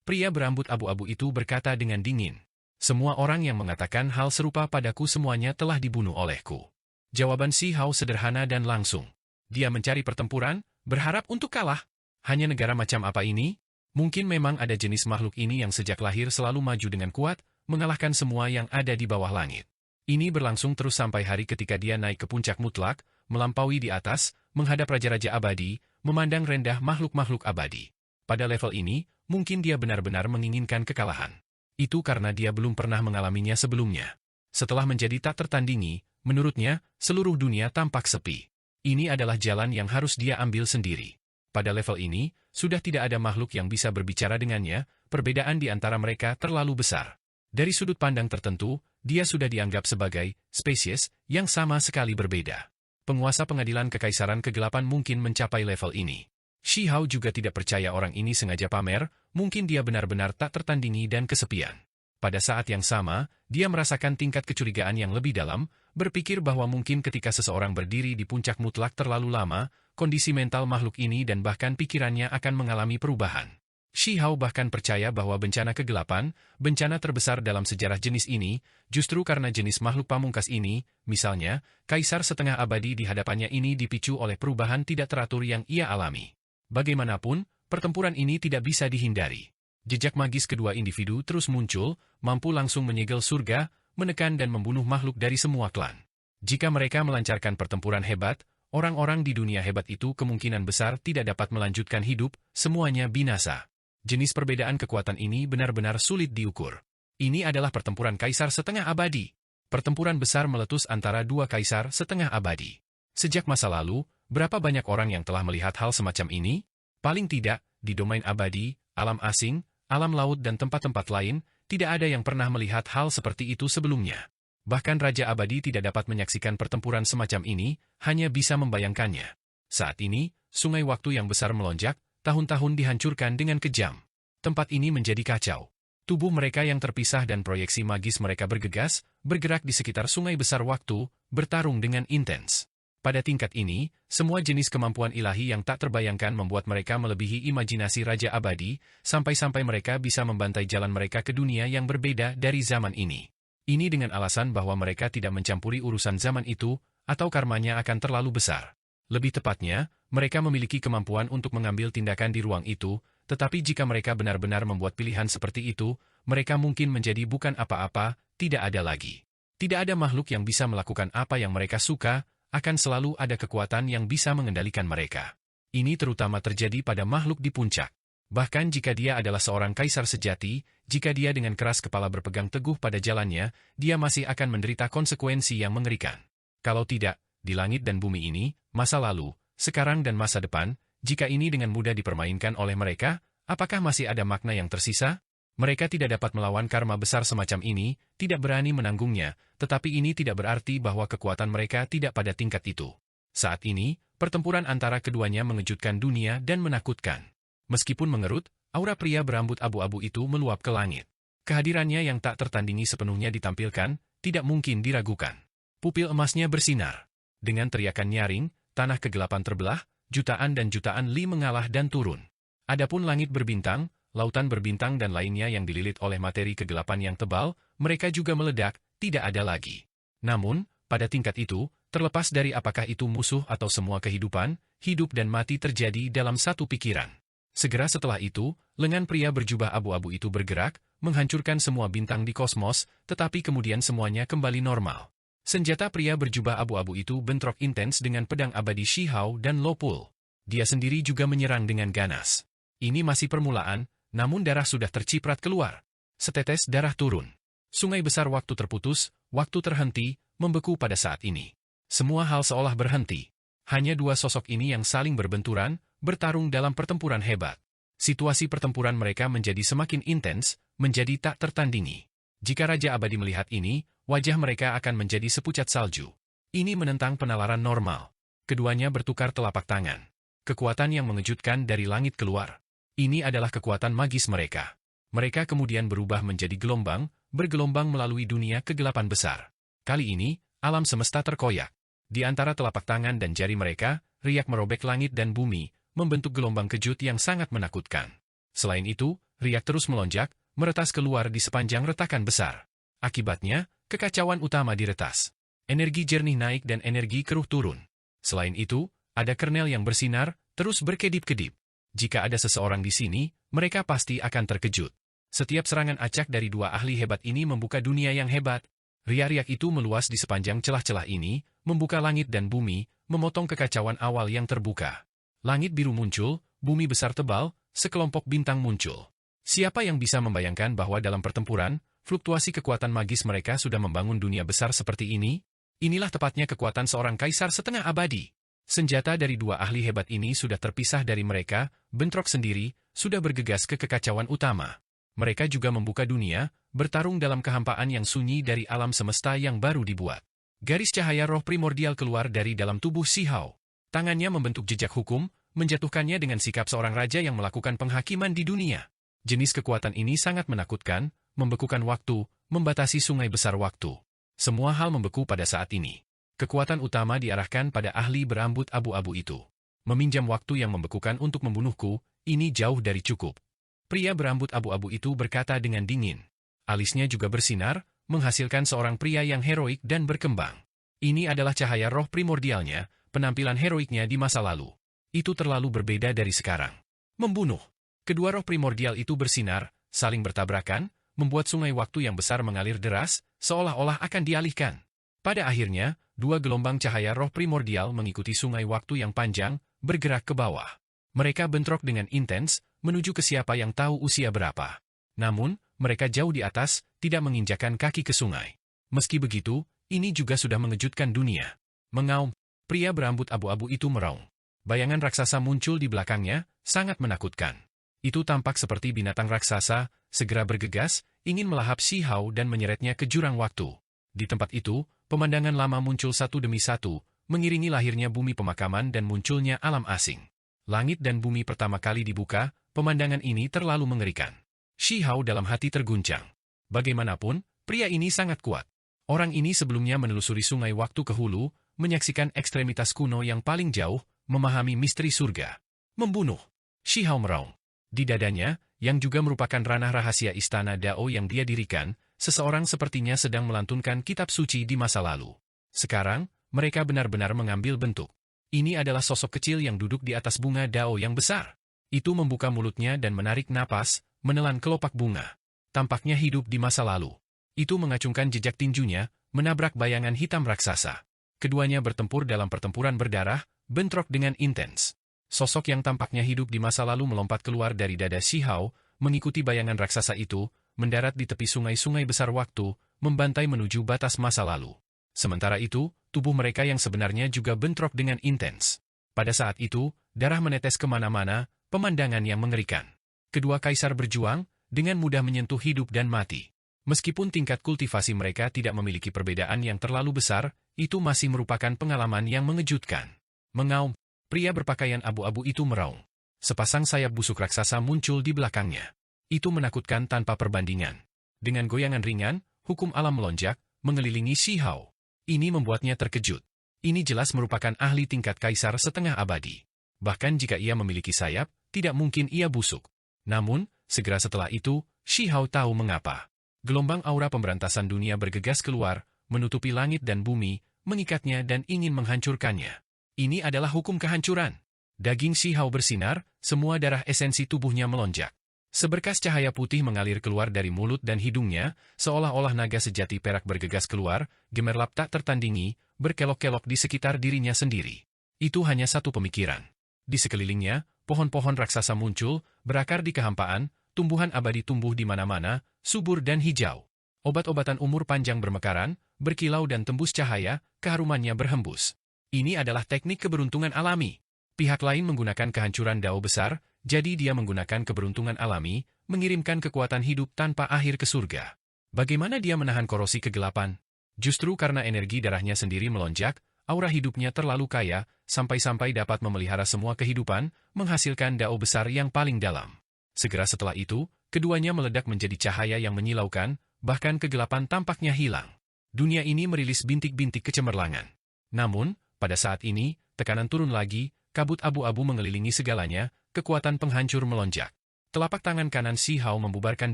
Pria berambut abu-abu itu berkata dengan dingin. Semua orang yang mengatakan hal serupa padaku semuanya telah dibunuh olehku. Jawaban Si Hao sederhana dan langsung. Dia mencari pertempuran, berharap untuk kalah. Hanya negara macam apa ini? Mungkin memang ada jenis makhluk ini yang sejak lahir selalu maju dengan kuat, mengalahkan semua yang ada di bawah langit. Ini berlangsung terus sampai hari ketika dia naik ke puncak mutlak, melampaui di atas, menghadap raja-raja abadi, memandang rendah makhluk-makhluk abadi. Pada level ini, mungkin dia benar-benar menginginkan kekalahan. Itu karena dia belum pernah mengalaminya sebelumnya. Setelah menjadi tak tertandingi, menurutnya, seluruh dunia tampak sepi. Ini adalah jalan yang harus dia ambil sendiri. Pada level ini, sudah tidak ada makhluk yang bisa berbicara dengannya, perbedaan di antara mereka terlalu besar. Dari sudut pandang tertentu, dia sudah dianggap sebagai spesies yang sama sekali berbeda. Penguasa pengadilan kekaisaran kegelapan mungkin mencapai level ini. Si Hao juga tidak percaya orang ini sengaja pamer, mungkin dia benar-benar tak tertandingi dan kesepian. Pada saat yang sama, dia merasakan tingkat kecurigaan yang lebih dalam, berpikir bahwa mungkin ketika seseorang berdiri di puncak mutlak terlalu lama, kondisi mental makhluk ini dan bahkan pikirannya akan mengalami perubahan. Si Hao bahkan percaya bahwa bencana kegelapan, bencana terbesar dalam sejarah jenis ini, justru karena jenis makhluk pamungkas ini, misalnya, kaisar setengah abadi di hadapannya ini dipicu oleh perubahan tidak teratur yang ia alami. Bagaimanapun, pertempuran ini tidak bisa dihindari. Jejak magis kedua individu terus muncul, mampu langsung menyegel surga, menekan dan membunuh makhluk dari semua klan. Jika mereka melancarkan pertempuran hebat, orang-orang di dunia hebat itu kemungkinan besar tidak dapat melanjutkan hidup, semuanya binasa. Jenis perbedaan kekuatan ini benar-benar sulit diukur. Ini adalah pertempuran kaisar setengah abadi. Pertempuran besar meletus antara dua kaisar setengah abadi. Sejak masa lalu, berapa banyak orang yang telah melihat hal semacam ini? Paling tidak, di domain abadi, alam asing, alam laut dan tempat-tempat lain, tidak ada yang pernah melihat hal seperti itu sebelumnya. Bahkan Raja Abadi tidak dapat menyaksikan pertempuran semacam ini, hanya bisa membayangkannya. Saat ini, sungai waktu yang besar melonjak, tahun-tahun dihancurkan dengan kejam. Tempat ini menjadi kacau. Tubuh mereka yang terpisah dan proyeksi magis mereka bergegas, bergerak di sekitar sungai besar waktu, bertarung dengan intens. Pada tingkat ini, semua jenis kemampuan ilahi yang tak terbayangkan membuat mereka melebihi imajinasi Raja Abadi, sampai-sampai mereka bisa membantai jalan mereka ke dunia yang berbeda dari zaman ini. Ini dengan alasan bahwa mereka tidak mencampuri urusan zaman itu, atau karmanya akan terlalu besar. Lebih tepatnya, mereka memiliki kemampuan untuk mengambil tindakan di ruang itu, tetapi jika mereka benar-benar membuat pilihan seperti itu, mereka mungkin menjadi bukan apa-apa, tidak ada lagi. Tidak ada makhluk yang bisa melakukan apa yang mereka suka, akan selalu ada kekuatan yang bisa mengendalikan mereka. Ini terutama terjadi pada makhluk di puncak. Bahkan jika dia adalah seorang kaisar sejati, jika dia dengan keras kepala berpegang teguh pada jalannya, dia masih akan menderita konsekuensi yang mengerikan. Kalau tidak, di langit dan bumi ini, masa lalu, sekarang dan masa depan, jika ini dengan mudah dipermainkan oleh mereka, apakah masih ada makna yang tersisa? Mereka tidak dapat melawan karma besar semacam ini, tidak berani menanggungnya, tetapi ini tidak berarti bahwa kekuatan mereka tidak pada tingkat itu. Saat ini, pertempuran antara keduanya mengejutkan dunia dan menakutkan. Meskipun mengerut, Aura pria berambut abu-abu itu meluap ke langit. Kehadirannya yang tak tertandingi sepenuhnya ditampilkan, tidak mungkin diragukan. Pupil emasnya bersinar. Dengan teriakan nyaring, tanah kegelapan terbelah, jutaan dan jutaan li mengalah dan turun. Adapun langit berbintang, lautan berbintang dan lainnya yang dililit oleh materi kegelapan yang tebal, mereka juga meledak, tidak ada lagi. Namun, pada tingkat itu, terlepas dari apakah itu musuh atau semua kehidupan, hidup dan mati terjadi dalam satu pikiran. Segera setelah itu, lengan pria berjubah abu-abu itu bergerak, menghancurkan semua bintang di kosmos, tetapi kemudian semuanya kembali normal. Senjata pria berjubah abu-abu itu bentrok intens dengan pedang abadi Shihao dan Lopul. Dia sendiri juga menyerang dengan ganas. Ini masih permulaan, namun darah sudah terciprat keluar. Setetes darah turun. Sungai besar waktu terputus, waktu terhenti, membeku pada saat ini. Semua hal seolah berhenti. Hanya dua sosok ini yang saling berbenturan, bertarung dalam pertempuran hebat. Situasi pertempuran mereka menjadi semakin intens, menjadi tak tertandingi. Jika Raja Abadi melihat ini, wajah mereka akan menjadi sepucat salju. Ini menentang penalaran normal. Keduanya bertukar telapak tangan. Kekuatan yang mengejutkan dari langit keluar. Ini adalah kekuatan magis mereka. Mereka kemudian berubah menjadi gelombang, bergelombang melalui dunia kegelapan besar. Kali ini, alam semesta terkoyak. Di antara telapak tangan dan jari mereka, riak merobek langit dan bumi, membentuk gelombang kejut yang sangat menakutkan. Selain itu, riak terus melonjak, meretas keluar di sepanjang retakan besar. Akibatnya, kekacauan utama diretas. Energi jernih naik dan energi keruh turun. Selain itu, ada kernel yang bersinar, terus berkedip-kedip. Jika ada seseorang di sini, mereka pasti akan terkejut. Setiap serangan acak dari dua ahli hebat ini membuka dunia yang hebat. Riak-riak itu meluas di sepanjang celah-celah ini, membuka langit dan bumi, memotong kekacauan awal yang terbuka. Langit biru muncul, bumi besar tebal, sekelompok bintang muncul. Siapa yang bisa membayangkan bahwa dalam pertempuran, fluktuasi kekuatan magis mereka sudah membangun dunia besar seperti ini? Inilah tepatnya kekuatan seorang kaisar setengah abadi. Senjata dari dua ahli hebat ini sudah terpisah dari mereka, bentrok sendiri, sudah bergegas ke kekacauan utama. Mereka juga membuka dunia, bertarung dalam kehampaan yang sunyi dari alam semesta yang baru dibuat. Garis cahaya roh primordial keluar dari dalam tubuh Shihao. Tangannya membentuk jejak hukum, menjatuhkannya dengan sikap seorang raja yang melakukan penghakiman di dunia. Jenis kekuatan ini sangat menakutkan, membekukan waktu, membatasi sungai besar waktu. Semua hal membeku pada saat ini. Kekuatan utama diarahkan pada ahli berambut abu-abu itu. Meminjam waktu yang membekukan untuk membunuhku, ini jauh dari cukup. Pria berambut abu-abu itu berkata dengan dingin. Alisnya juga bersinar, menghasilkan seorang pria yang heroik dan berkembang. Ini adalah cahaya roh primordialnya, penampilan heroiknya di masa lalu. Itu terlalu berbeda dari sekarang. Membunuh. Kedua roh primordial itu bersinar, saling bertabrakan, membuat sungai waktu yang besar mengalir deras, seolah-olah akan dialihkan. Pada akhirnya, dua gelombang cahaya roh primordial mengikuti sungai waktu yang panjang, bergerak ke bawah. Mereka bentrok dengan intens, menuju ke siapa yang tahu usia berapa. Namun, mereka jauh di atas, tidak menginjakan kaki ke sungai. Meski begitu, ini juga sudah mengejutkan dunia. Mengaum, pria berambut abu-abu itu meraung. Bayangan raksasa muncul di belakangnya, sangat menakutkan. Itu tampak seperti binatang raksasa, segera bergegas, ingin melahap Shihao dan menyeretnya ke jurang waktu. Di tempat itu, pemandangan lama muncul satu demi satu, mengiringi lahirnya bumi pemakaman dan munculnya alam asing. Langit dan bumi pertama kali dibuka, pemandangan ini terlalu mengerikan. Shihao dalam hati terguncang. Bagaimanapun, pria ini sangat kuat. Orang ini sebelumnya menelusuri sungai waktu ke hulu, menyaksikan ekstremitas kuno yang paling jauh, memahami misteri surga. Membunuh. Shihao meraung. Di dadanya, yang juga merupakan ranah rahasia istana Dao yang dia dirikan, seseorang sepertinya sedang melantunkan kitab suci di masa lalu. Sekarang, mereka benar-benar mengambil bentuk. Ini adalah sosok kecil yang duduk di atas bunga Dao yang besar. Itu membuka mulutnya dan menarik napas, menelan kelopak bunga. Tampaknya hidup di masa lalu. Itu mengacungkan jejak tinjunya, menabrak bayangan hitam raksasa. Keduanya bertempur dalam pertempuran berdarah, bentrok dengan intens. Sosok yang tampaknya hidup di masa lalu melompat keluar dari dada Shihao, mengikuti bayangan raksasa itu, mendarat di tepi sungai-sungai besar waktu, membantai menuju batas masa lalu. Sementara itu, tubuh mereka yang sebenarnya juga bentrok dengan intens. Pada saat itu, darah menetes kemana-mana, pemandangan yang mengerikan. Kedua kaisar berjuang, dengan mudah menyentuh hidup dan mati. Meskipun tingkat kultivasi mereka tidak memiliki perbedaan yang terlalu besar, itu masih merupakan pengalaman yang mengejutkan. Mengaum, pria berpakaian abu-abu itu meraung. Sepasang sayap busuk raksasa muncul di belakangnya. Itu menakutkan tanpa perbandingan. Dengan goyangan ringan, hukum alam melonjak, mengelilingi Shi Hao. Ini membuatnya terkejut. Ini jelas merupakan ahli tingkat kaisar setengah abadi. Bahkan jika ia memiliki sayap, tidak mungkin ia busuk. Namun, segera setelah itu, Shi Hao tahu mengapa. Gelombang aura pemberantasan dunia bergegas keluar, menutupi langit dan bumi, mengikatnya dan ingin menghancurkannya. Ini adalah hukum kehancuran. Daging Shi Hao bersinar, semua darah esensi tubuhnya melonjak. Seberkas cahaya putih mengalir keluar dari mulut dan hidungnya, seolah-olah naga sejati perak bergegas keluar, gemerlap tak tertandingi, berkelok-kelok di sekitar dirinya sendiri. Itu hanya satu pemikiran. Di sekelilingnya, pohon-pohon raksasa muncul, berakar di kehampaan, tumbuhan abadi tumbuh di mana-mana, subur dan hijau. Obat-obatan umur panjang bermekaran, berkilau dan tembus cahaya, keharumannya berhembus. Ini adalah teknik keberuntungan alami. Pihak lain menggunakan kehancuran dao besar, jadi dia menggunakan keberuntungan alami, mengirimkan kekuatan hidup tanpa akhir ke surga. Bagaimana dia menahan korosi kegelapan? Justru karena energi darahnya sendiri melonjak, aura hidupnya terlalu kaya, sampai-sampai dapat memelihara semua kehidupan, menghasilkan dao besar yang paling dalam. Segera setelah itu, keduanya meledak menjadi cahaya yang menyilaukan, bahkan kegelapan tampaknya hilang. Dunia ini merilis bintik-bintik kecemerlangan. Namun, pada saat ini, tekanan turun lagi, kabut abu-abu mengelilingi segalanya, kekuatan penghancur melonjak. Telapak tangan kanan Shi Hao membubarkan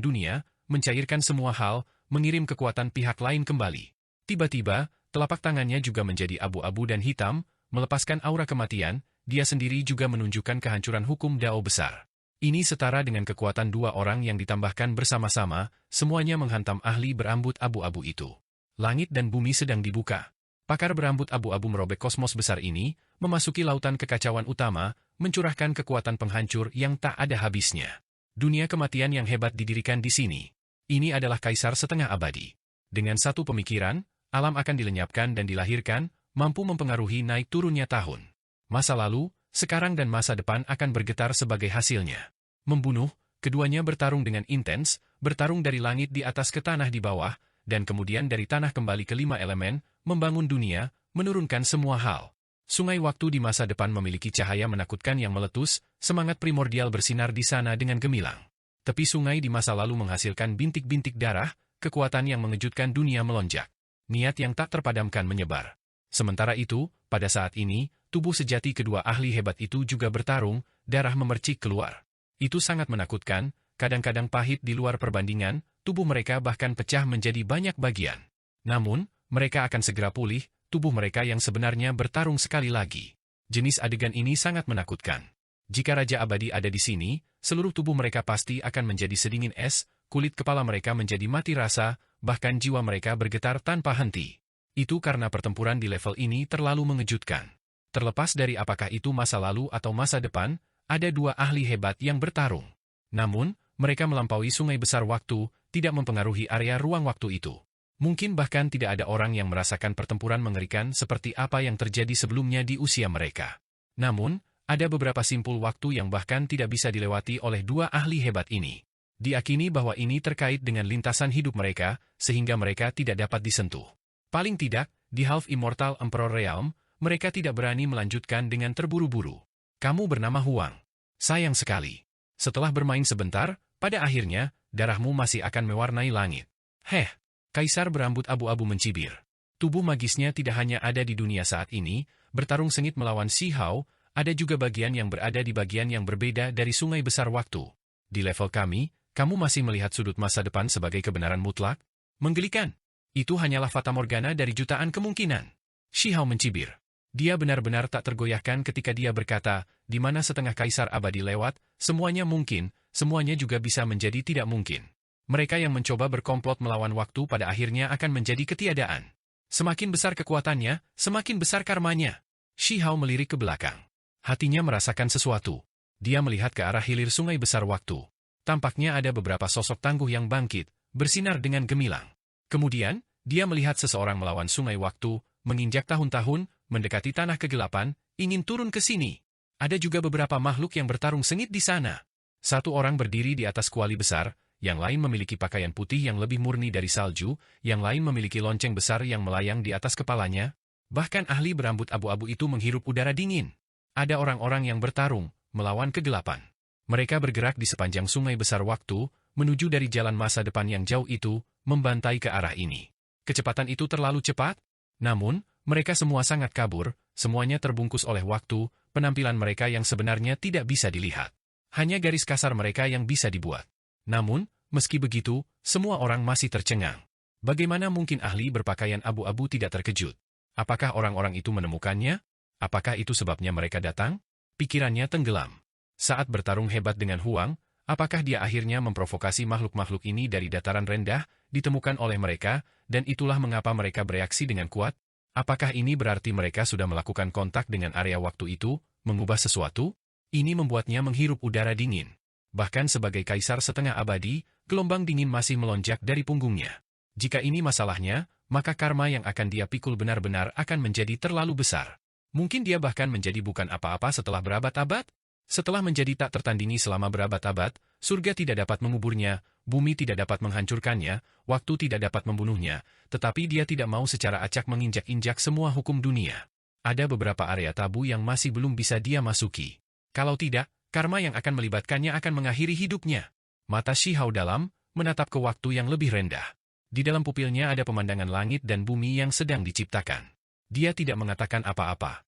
dunia, mencairkan semua hal, mengirim kekuatan pihak lain kembali. Tiba-tiba, telapak tangannya juga menjadi abu-abu dan hitam, melepaskan aura kematian, dia sendiri juga menunjukkan kehancuran hukum dao besar. Ini setara dengan kekuatan dua orang yang ditambahkan bersama-sama, semuanya menghantam ahli berambut abu-abu itu. Langit dan bumi sedang dibuka. Pakar berambut abu-abu merobek kosmos besar ini, memasuki lautan kekacauan utama, mencurahkan kekuatan penghancur yang tak ada habisnya. Dunia kematian yang hebat didirikan di sini. Ini adalah kaisar setengah abadi. Dengan satu pemikiran, alam akan dilenyapkan dan dilahirkan, mampu mempengaruhi naik turunnya tahun. Masa lalu, sekarang dan masa depan akan bergetar sebagai hasilnya. Membunuh, keduanya bertarung dengan intens, bertarung dari langit di atas ke tanah di bawah, dan kemudian dari tanah kembali ke 5 elemen, membangun dunia, menurunkan semua hal. Sungai waktu di masa depan memiliki cahaya menakutkan yang meletus, semangat primordial bersinar di sana dengan gemilang. Tepi sungai di masa lalu menghasilkan bintik-bintik darah, kekuatan yang mengejutkan dunia melonjak. Niat yang tak terpadamkan menyebar. Sementara itu, pada saat ini, tubuh sejati kedua ahli hebat itu juga bertarung, darah memercik keluar. Itu sangat menakutkan, kadang-kadang pahit di luar perbandingan, tubuh mereka bahkan pecah menjadi banyak bagian. Namun, mereka akan segera pulih, tubuh mereka yang sebenarnya bertarung sekali lagi. Jenis adegan ini sangat menakutkan. Jika Raja Abadi ada di sini, seluruh tubuh mereka pasti akan menjadi sedingin es, kulit kepala mereka menjadi mati rasa, bahkan jiwa mereka bergetar tanpa henti. Itu karena pertempuran di level ini terlalu mengejutkan. Terlepas dari apakah itu masa lalu atau masa depan, ada dua ahli hebat yang bertarung. Namun, mereka melampaui sungai besar waktu, tidak mempengaruhi area ruang waktu itu. Mungkin bahkan tidak ada orang yang merasakan pertempuran mengerikan seperti apa yang terjadi sebelumnya di usia mereka. Namun, ada beberapa simpul waktu yang bahkan tidak bisa dilewati oleh dua ahli hebat ini. Diakini bahwa ini terkait dengan lintasan hidup mereka, sehingga mereka tidak dapat disentuh. Paling tidak, di Half Immortal Emperor Realm, mereka tidak berani melanjutkan dengan terburu-buru. Kamu bernama Huang. Sayang sekali. Setelah bermain sebentar, pada akhirnya, darahmu masih akan mewarnai langit. Kaisar berambut abu-abu mencibir. Tubuh magisnya tidak hanya ada di dunia saat ini, bertarung sengit melawan Shi Hao, ada juga bagian yang berada di bagian yang berbeda dari sungai besar waktu. Di level kami, kamu masih melihat sudut masa depan sebagai kebenaran mutlak? Menggelikan. Itu hanyalah fata morgana dari jutaan kemungkinan. Shi Hao mencibir. Dia benar-benar tak tergoyahkan ketika dia berkata, di mana setengah kaisar abadi lewat, semuanya mungkin, semuanya juga bisa menjadi tidak mungkin. Mereka yang mencoba berkomplot melawan waktu pada akhirnya akan menjadi ketiadaan. Semakin besar kekuatannya, semakin besar karmanya. Shi Hao melirik ke belakang. Hatinya merasakan sesuatu. Dia melihat ke arah hilir sungai besar waktu. Tampaknya ada beberapa sosok tangguh yang bangkit, bersinar dengan gemilang. Kemudian, dia melihat seseorang melawan sungai waktu, menginjak tahun-tahun, mendekati tanah kegelapan, ingin turun ke sini. Ada juga beberapa makhluk yang bertarung sengit di sana. Satu orang berdiri di atas kuali besar, yang lain memiliki pakaian putih yang lebih murni dari salju, yang lain memiliki lonceng besar yang melayang di atas kepalanya. Bahkan ahli berambut abu-abu itu menghirup udara dingin. Ada orang-orang yang bertarung, melawan kegelapan. Mereka bergerak di sepanjang sungai besar waktu, menuju dari jalan masa depan yang jauh itu, membantai ke arah ini. Kecepatan itu terlalu cepat, namun, mereka semua sangat kabur, semuanya terbungkus oleh waktu, penampilan mereka yang sebenarnya tidak bisa dilihat. Hanya garis kasar mereka yang bisa dibuat. Namun, meski begitu, semua orang masih tercengang. Bagaimana mungkin ahli berpakaian abu-abu tidak terkejut? Apakah orang-orang itu menemukannya? Apakah itu sebabnya mereka datang? Pikirannya tenggelam. Saat bertarung hebat dengan Huang, apakah dia akhirnya memprovokasi makhluk-makhluk ini dari dataran rendah, ditemukan oleh mereka, dan itulah mengapa mereka bereaksi dengan kuat? Apakah ini berarti mereka sudah melakukan kontak dengan area waktu itu, mengubah sesuatu? Ini membuatnya menghirup udara dingin. Bahkan sebagai kaisar setengah abadi, gelombang dingin masih melonjak dari punggungnya. Jika ini masalahnya, maka karma yang akan dia pikul benar-benar akan menjadi terlalu besar. Mungkin dia bahkan menjadi bukan apa-apa setelah berabad-abad? Setelah menjadi tak tertandingi selama berabad-abad, surga tidak dapat menguburnya, bumi tidak dapat menghancurkannya, waktu tidak dapat membunuhnya, tetapi dia tidak mau secara acak menginjak-injak semua hukum dunia. Ada beberapa area tabu yang masih belum bisa dia masuki. Kalau tidak, karma yang akan melibatkannya akan mengakhiri hidupnya. Mata Shi Hao dalam, menatap ke waktu yang lebih rendah. Di dalam pupilnya ada pemandangan langit dan bumi yang sedang diciptakan. Dia tidak mengatakan apa-apa.